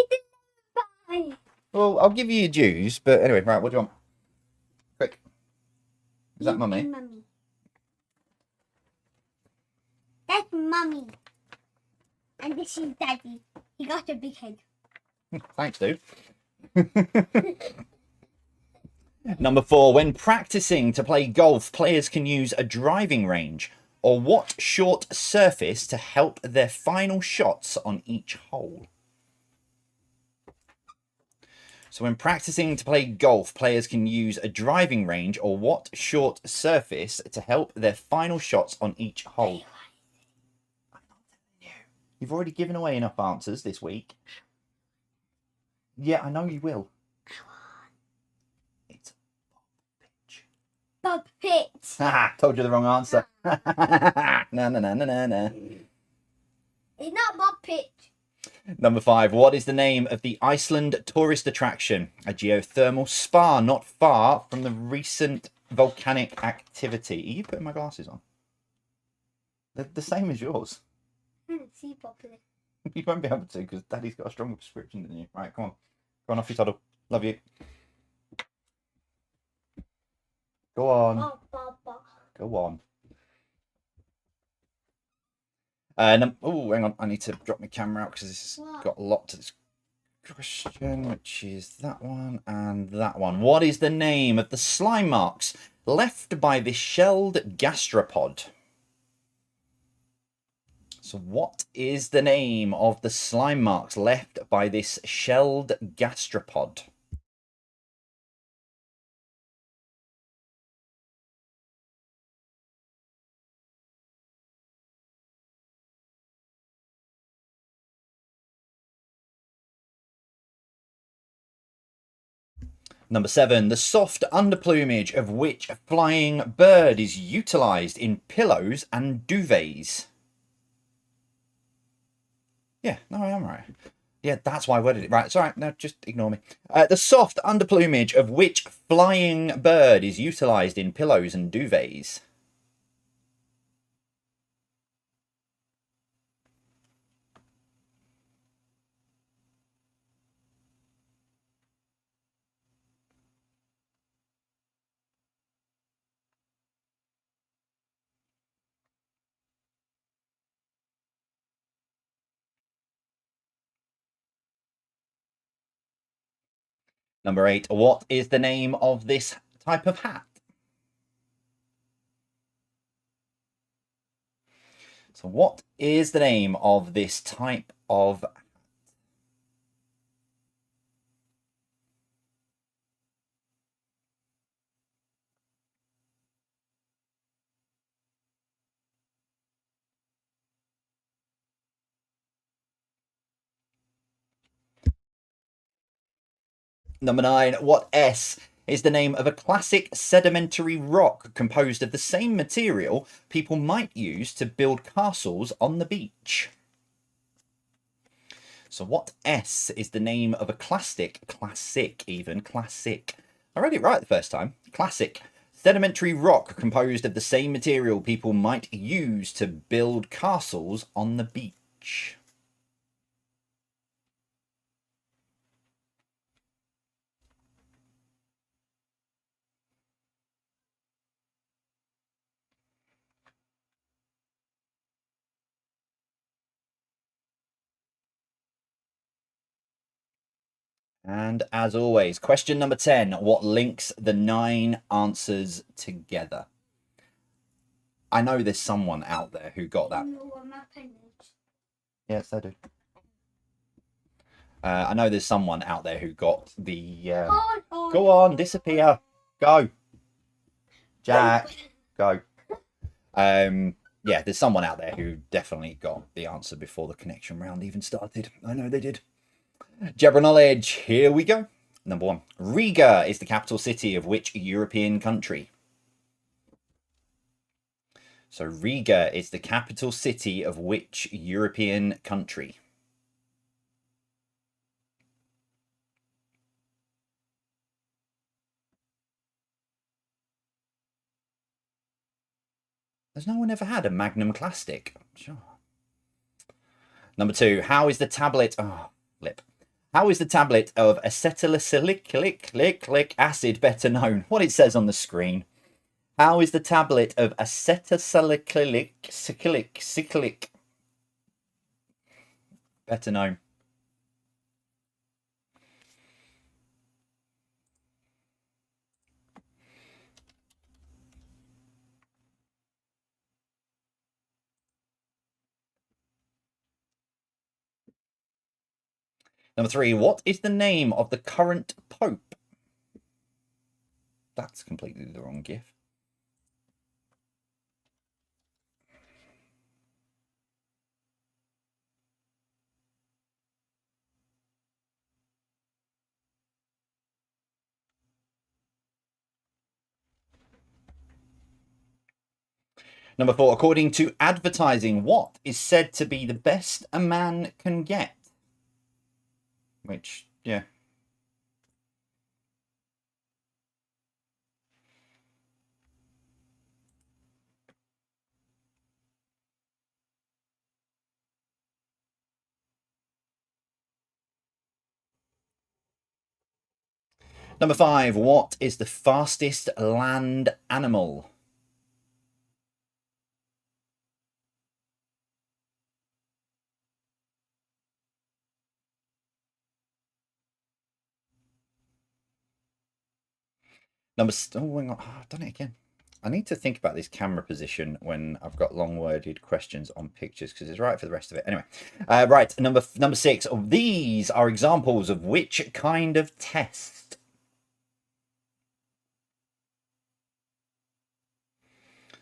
lemon pie. Well, I'll give you your dues, but anyway, right, what do you want? Quick. Is that mummy? Mummy. That's mummy. And this is daddy. He got a big head. Thanks, dude. Number 4, when practicing to play golf, players can use a driving range or what short surface to help their final shots on each hole? So when practicing to play golf, players can use a driving range or what short surface to help their final shots on each hole? I'm not telling you. You've already given away enough answers this week. Yeah, I know you will. It's Bob Pitt. Ah, told you the wrong answer. No. It's not Bob Pitt. Number 5. What is the name of the Iceland tourist attraction? A geothermal spa not far from the recent volcanic activity. Are you putting my glasses on? They're the same as yours. I can't see properly. You won't be able to because Daddy's got a stronger prescription than you. Right, come on. Go on off your toddle. Love you. Go on. Bob. Go on. Oh, hang on. I need to drop my camera out because this has got a lot to this question, which is that one and that one. What is the name of the slime marks left by this shelled gastropod? So what is the name of the slime marks left by this shelled gastropod? Number 7. The soft underplumage of which flying bird is utilised in pillows and duvets? Yeah, no, I am right. Yeah, that's why I worded it right. It's all right. No, just ignore me. The soft underplumage of which flying bird is utilised in pillows and duvets? Number 8. What is the name of this type of hat? So what is the name of this type of... Number 9. What S is the name of a classic sedimentary rock composed of the same material people might use to build castles on the beach? So what S is the name of a classic, I read it right the first time. Classic sedimentary rock composed of the same material people might use to build castles on the beach. And as always, question number 10. What links the 9 answers together? I know there's someone out there who got that. Yes, I do. I know there's someone out there who got the... Go on, disappear. Go. Jack, go. Yeah, there's someone out there who definitely got the answer before the connection round even started. I know they did. General knowledge, here we go. Number 1. Riga is the capital city of which European country? So Riga is the capital city of which European country? Has no one ever had a Magnum Classic? Sure. Number 2. How is the tablet... Oh, lip. How is the tablet of acetylsalicylic acid better known? What it says on the screen. How is the tablet of acetylsalicylic better known? Number 3. What is the name of the current Pope? That's completely the wrong GIF. Number 4. According to advertising, what is said to be the best a man can get? Which, yeah. Number 5. What is the fastest land animal? Oh, hang on. Oh, I've done it again. I need to think about this camera position when I've got long-worded questions on pictures because it's right for the rest of it. Anyway, right. Number 6. These are examples of which kind of test?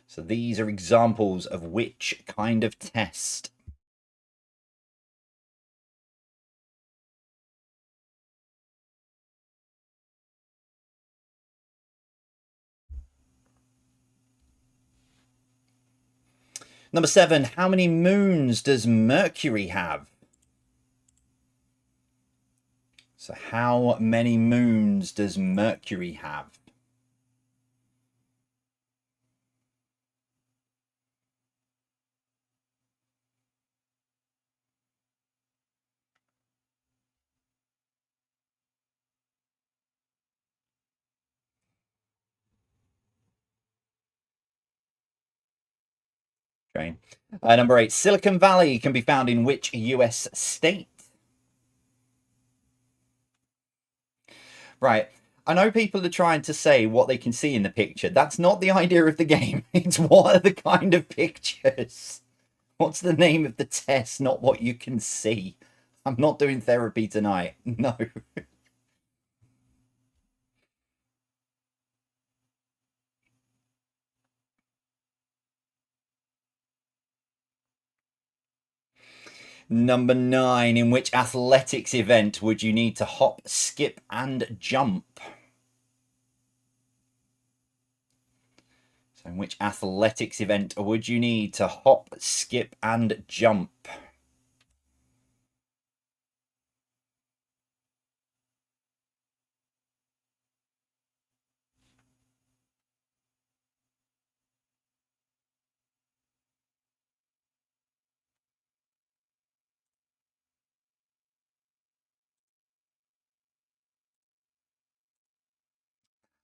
So these are examples of which kind of test? Number 7. How many moons does Mercury have? So how many moons does Mercury have? Okay. Number 8. Silicon Valley can be found in which US state? Right. I know people are trying to say what they can see in the picture. That's not the idea of the game. It's what are the kind of pictures? What's the name of the test, not what you can see? I'm not doing therapy tonight. No. Number 9. In which athletics event would you need to hop, skip, and jump? So, in which athletics event would you need to hop, skip, and jump?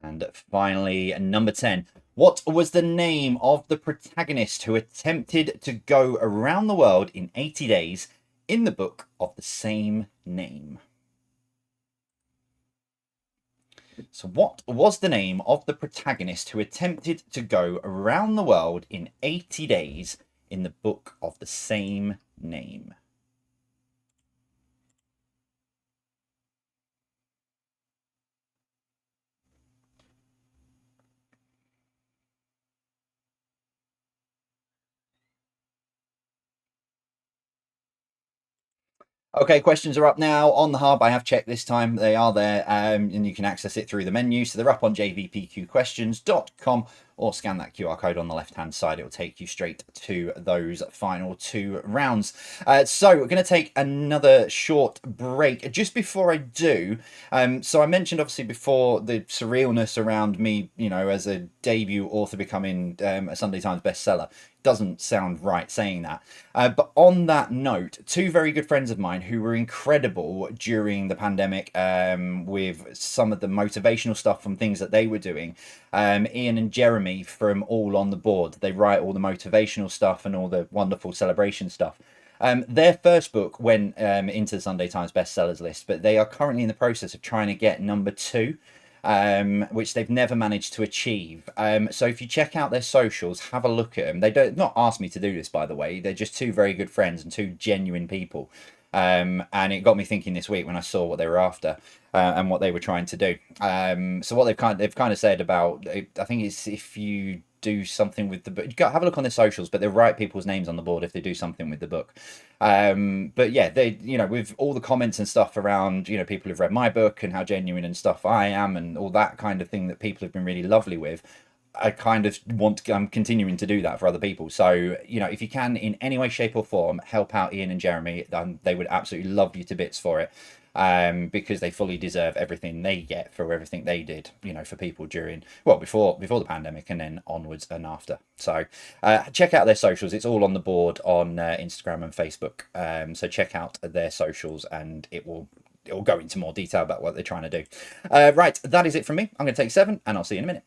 And finally, number 10. What was the name of the protagonist who attempted to go around the world in 80 days in the book of the same name? So, what was the name of the protagonist who attempted to go around the world in 80 days in the book of the same name? Okay, questions are up now on the hub. I have checked this time. They are there, and you can access it through the menu. So they're up on jvpqquestions.com or scan that QR code on the left-hand side. It will take you straight to those final 2 rounds. So we're going to take another short break. Just before I do, so I mentioned obviously before the surrealness around me, as a debut author becoming a Sunday Times bestseller. Doesn't sound right saying that. But on that note, 2 very good friends of mine who were incredible during the pandemic with some of the motivational stuff from things that they were doing. Ian and Jeremy from All on the Board. They write all the motivational stuff and all the wonderful celebration stuff. Their first book went into the Sunday Times bestsellers list, but they are currently in the process of trying to get number 2. Which they've never managed to achieve. So if you check out their socials, have a look at them. They don't not ask me to do this, by the way. They're just 2 very good friends and 2 genuine people. And it got me thinking this week when I saw what they were after and what they were trying to do. So what they've kind of said about, I think it's if you do something with the book, you got have a look on their socials, but they write people's names on the board if they do something with the book. But yeah, they with all the comments and stuff around people who've read my book and how genuine and stuff I am and all that kind of thing that people have been really lovely with. I kind of I'm continuing to do that for other people. So, if you can in any way, shape, or form help out Ian and Jeremy, they would absolutely love you to bits for it. Because they fully deserve everything they get for everything they did, for people during, before the pandemic and then onwards and after. So check out their socials. It's all on the board on Instagram and Facebook. So check out their socials and it will go into more detail about what they're trying to do. Right, that is it from me. I'm going to take 7 and I'll see you in a minute.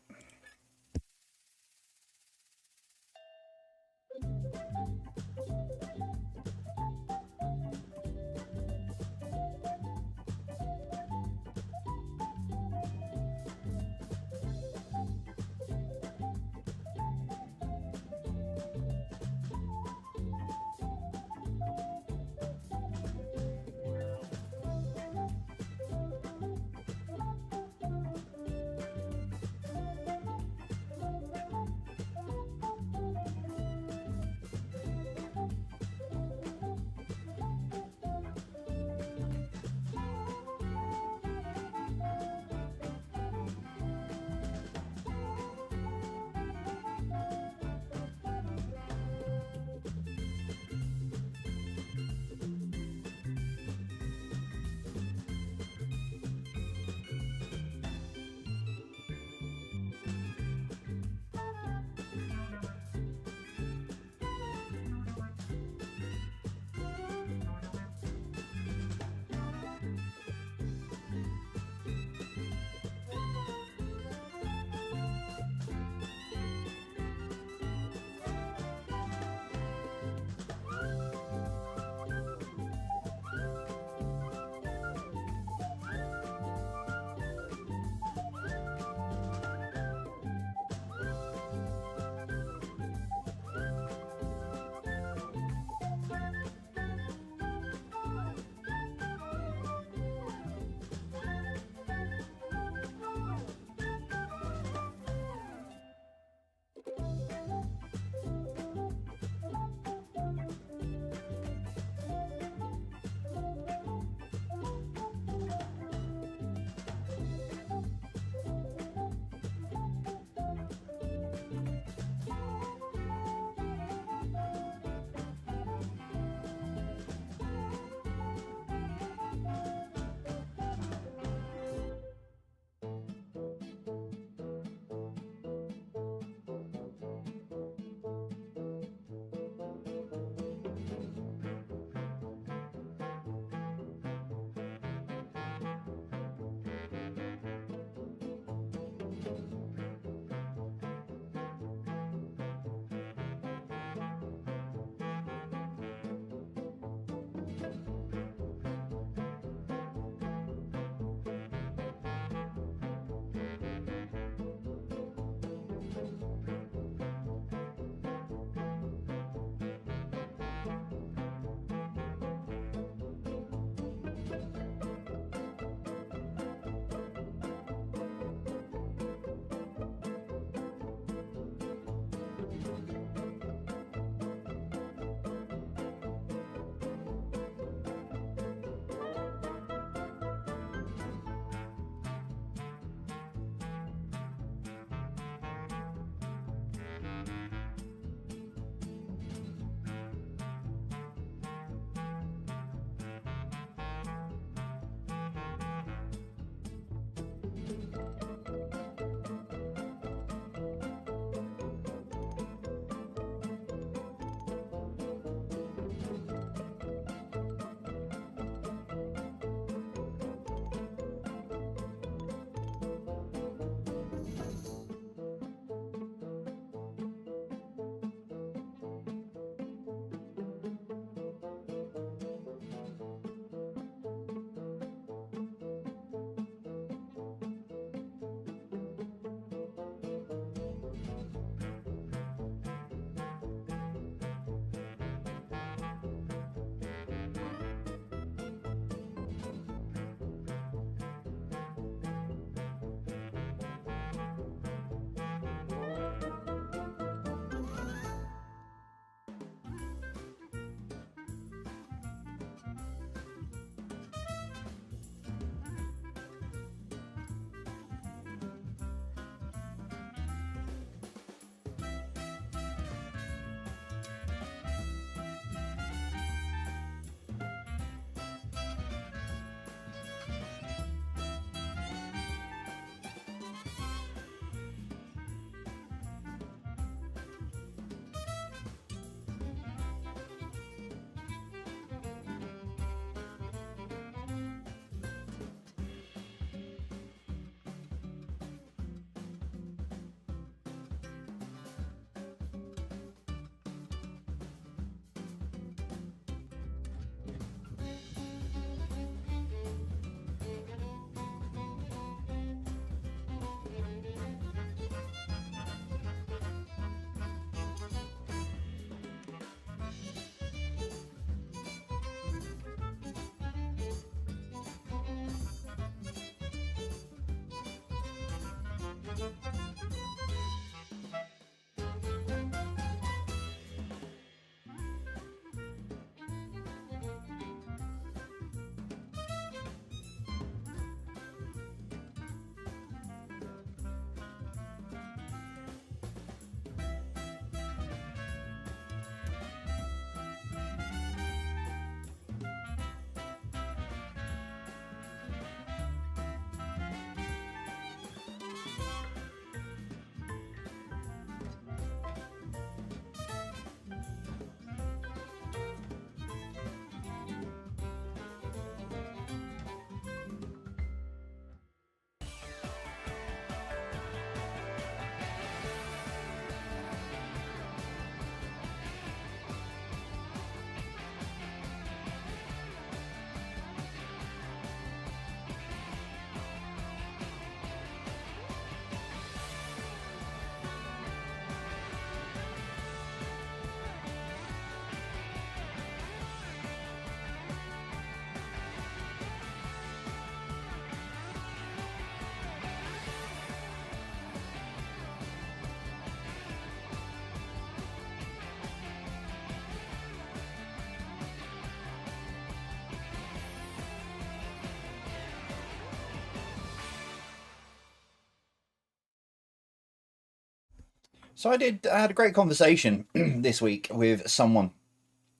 So I had a great conversation this week with someone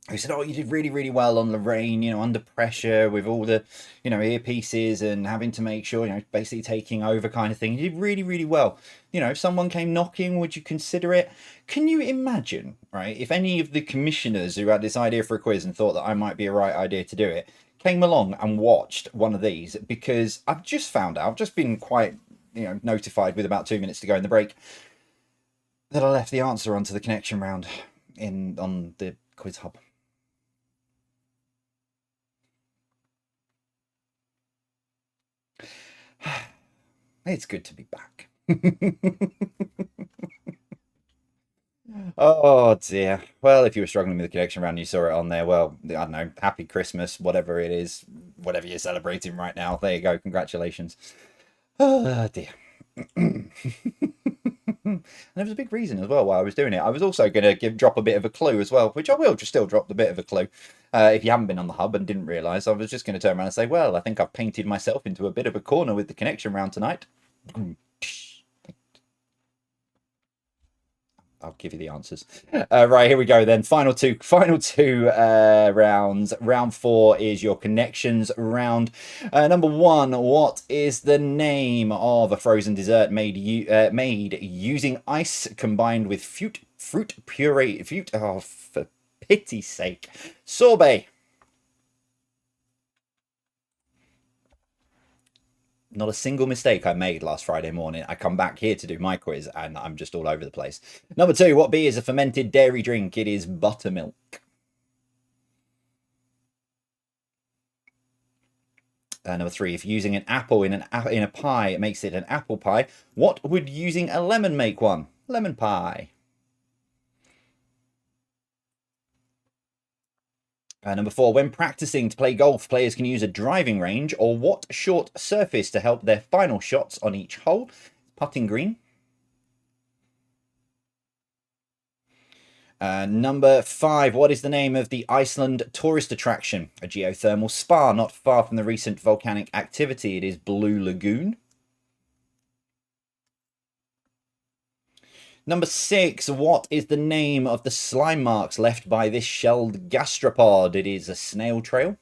who said, "Oh, you did really, really well on Lorraine. You know, under pressure with all the, earpieces and having to make sure, basically taking over kind of thing. You did really, really well. You know, if someone came knocking, would you consider it? Can you imagine, right? If any of the commissioners who had this idea for a quiz and thought that I might be a right idea to do it came along and watched one of these, because I've just found out, I've just been quite, notified with about 2 minutes to go in the break that I left the answer onto the connection round in on the quiz hub." It's good to be back. Oh dear. Well, if you were struggling with the connection round, you saw it on there. Well, I don't know. Happy Christmas, whatever it is, whatever you're celebrating right now. There you go. Congratulations. Oh dear. And there was a big reason as well why I was doing it. I was also going to drop a bit of a clue as well, which I will just still drop the bit of a clue. If you haven't been on the hub and didn't realise, I was just going to turn around and say, well, I think I've painted myself into a bit of a corner with the connection round tonight. I'll give you the answers. Right, here we go then. Final two rounds. Round 4 is your connections round. Number 1, what is the name of a frozen dessert made using ice combined with fruit puree? Oh, for pity's sake. Sorbet. Not a single mistake I made last Friday morning. I come back here to do my quiz and I'm just all over the place. Number 2, what beer is a fermented dairy drink? It is buttermilk. Number 3, if using an apple in a pie, it makes it an apple pie. What would using a lemon make one? Lemon pie. Number 4, when practicing to play golf, players can use a driving range or what short surface to help their final shots on each hole? Putting green. Number 5, what is the name of the Iceland tourist attraction? A geothermal spa not far from the recent volcanic activity. It is Blue Lagoon. Number 6, what is the name of the slime marks left by this shelled gastropod? It is a snail trail.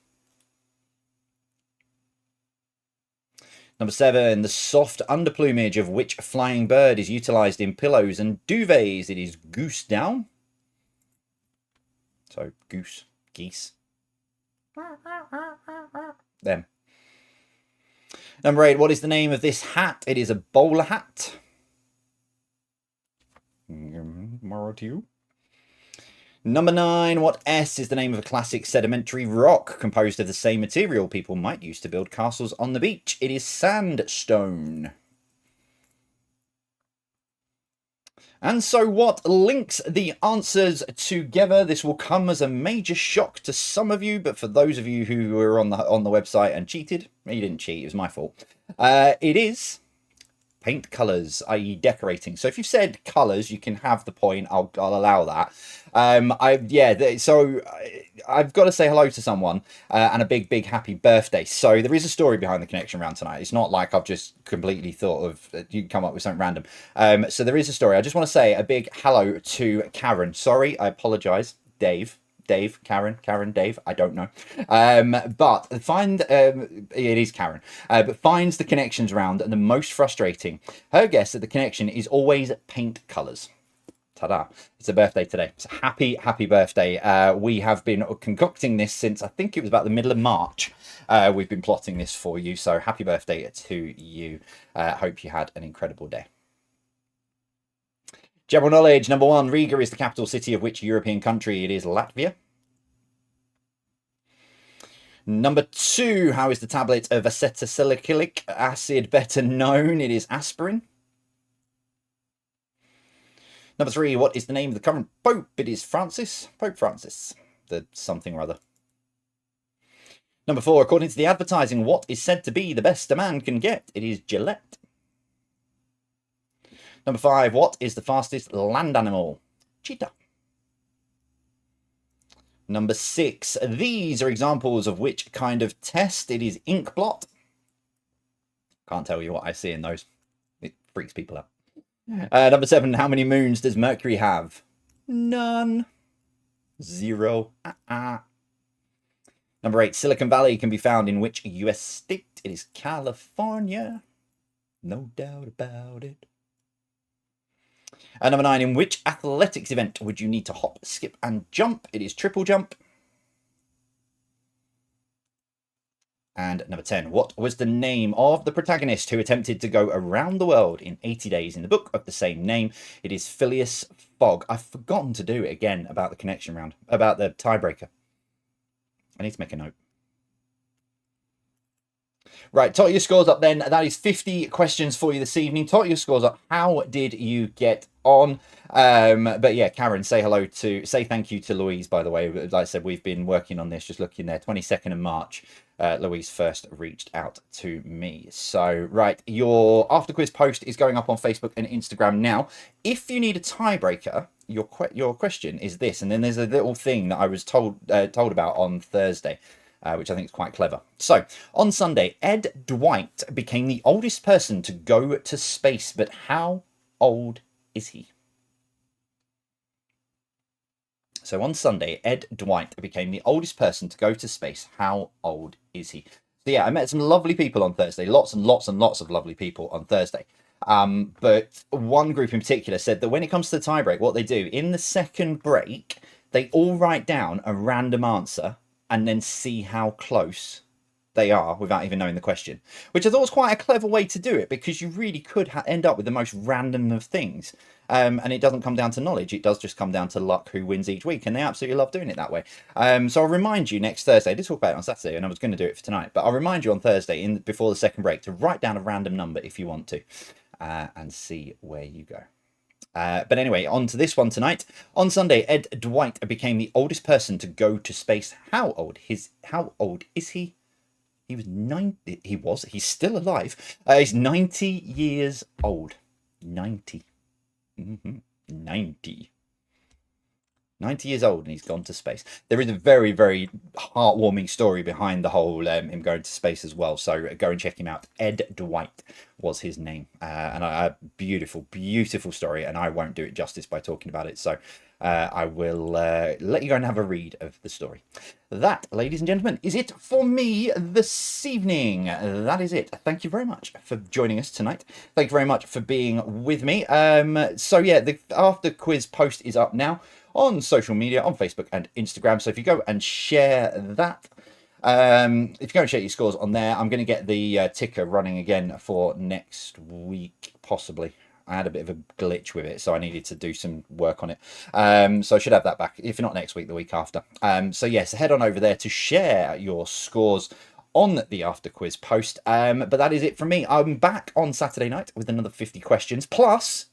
Number 7, the soft underplumage of which flying bird is utilised in pillows and duvets? It is goose down. So, goose, geese. Them. Number 8, what is the name of this hat? It is a bowler hat. More to you. Number 9, what S is the name of a classic sedimentary rock composed of the same material people might use to build castles on the beach? It is sandstone. And so what links the answers together? This will come as a major shock to some of you, but for those of you who were on the website and cheated, you didn't cheat, it was my fault. It is paint colours, i.e. decorating. So if you've said colours, you can have the point. I'll allow that. So I've got to say hello to someone and a big happy birthday. So there is a story behind the connection round tonight. It's not like I've just completely thought of you can come up with something random. So there is a story. I just want to say a big hello to Karen. Sorry, I apologise, Dave, Karen, Dave, I don't know. But it is Karen. But finds the connections round and the most frustrating. Her guess that the connection is always paint colours. Ta-da. It's a birthday today. So happy birthday. We have been concocting this since I think it was about the middle of March. We've been plotting this for you. So happy birthday to you. Hope you had an incredible day. General knowledge, number 1, Riga is the capital city of which European country? It is Latvia. Number 2, how is the tablet of acetylsalicylic acid better known? It is aspirin. Number 3, what is the name of the current Pope? It is Francis. Pope Francis. The something or other. Number 4, according to the advertising, what is said to be the best a man can get? It is Gillette. Number 5, what is the fastest land animal? Cheetah. Number 6, these are examples of which kind of test? It is ink blot. Can't tell you what I see in those. It freaks people out. Number 7, how many moons does Mercury have? None. 0. Number 8, Silicon Valley can be found in which US state? It is California. No doubt about it. Number 9, in which athletics event would you need to hop, skip, and jump? It is triple jump. And number 10, what was the name of the protagonist who attempted to go around the world in 80 days in the book of the same name? It is Phileas Fogg. I've forgotten to do it again about the connection round, about the tiebreaker. I need to make a note. Right, tot your scores up then. That is 50 questions for you this evening. Tot your scores up. How did you get on? But yeah, Karen, say thank you to Louise, by the way. Like I said, we've been working on this, just looking there, 22nd of March. Louise first reached out to me. So, right, your after quiz post is going up on Facebook and Instagram now. If you need a tiebreaker, your question is this, and then there's a little thing that I was told about on Thursday, which I think is quite clever. So, on Sunday, Ed Dwight became the oldest person to go to space, but how old is he? So on Sunday, Ed Dwight became the oldest person to go to space. How old is he? So yeah, I met some lovely people on Thursday. Lots and lots and lots of lovely people on Thursday. But one group in particular said that when it comes to the tiebreak, what they do, in the second break, they all write down a random answer and then see how close they are without even knowing the question, which I thought was quite a clever way to do it, because you really could end up with the most random of things. And it doesn't come down to knowledge. It does just come down to luck, who wins each week. And they absolutely love doing it that way. So I'll remind you next Thursday. I did talk about it on Saturday and I was going to do it for tonight. But I'll remind you on Thursday, before the second break, to write down a random number if you want to, and see where you go. But anyway, on to this one tonight. On Sunday, Ed Dwight became the oldest person to go to space. How old is he? He was 90. He's still alive. He's 90 years old. 90. 90 years old, and he's gone to space. There is a very, very heartwarming story behind the whole him going to space as well, so go and check him out. Ed Dwight was his name, and a beautiful, beautiful story, and I won't do it justice by talking about it, so I will let you go and have a read of the story. That, ladies and gentlemen, is it for me this evening. That is it. Thank you very much for joining us tonight. Thank you very much for being with me. So yeah, the after quiz post is up now on social media, on Facebook and Instagram. So if you go and share that, if you go and share your scores on there, I'm going to get the ticker running again for next week, possibly. I had a bit of a glitch with it, so I needed to do some work on it. So I should have that back, if not next week, the week after. So yes, head on over there to share your scores on the after quiz post. But that is it from me. I'm back on Saturday night with another 50 questions. Plus,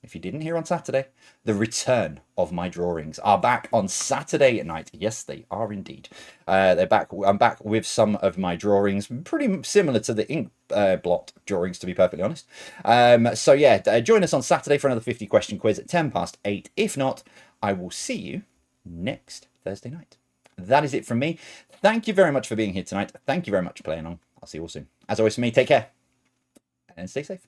if you didn't hear on Saturday, the return of my drawings are back on Saturday night. Yes, they are indeed. They're back. I'm back with some of my drawings, pretty similar to the ink blot drawings, to be perfectly honest. So yeah, join us on Saturday for another 50 question quiz at 8:10. If not, I will see you next Thursday night. That is it from me. Thank you very much for being here tonight. Thank you very much for playing on. I'll see you all soon. As always, for me, take care and stay safe.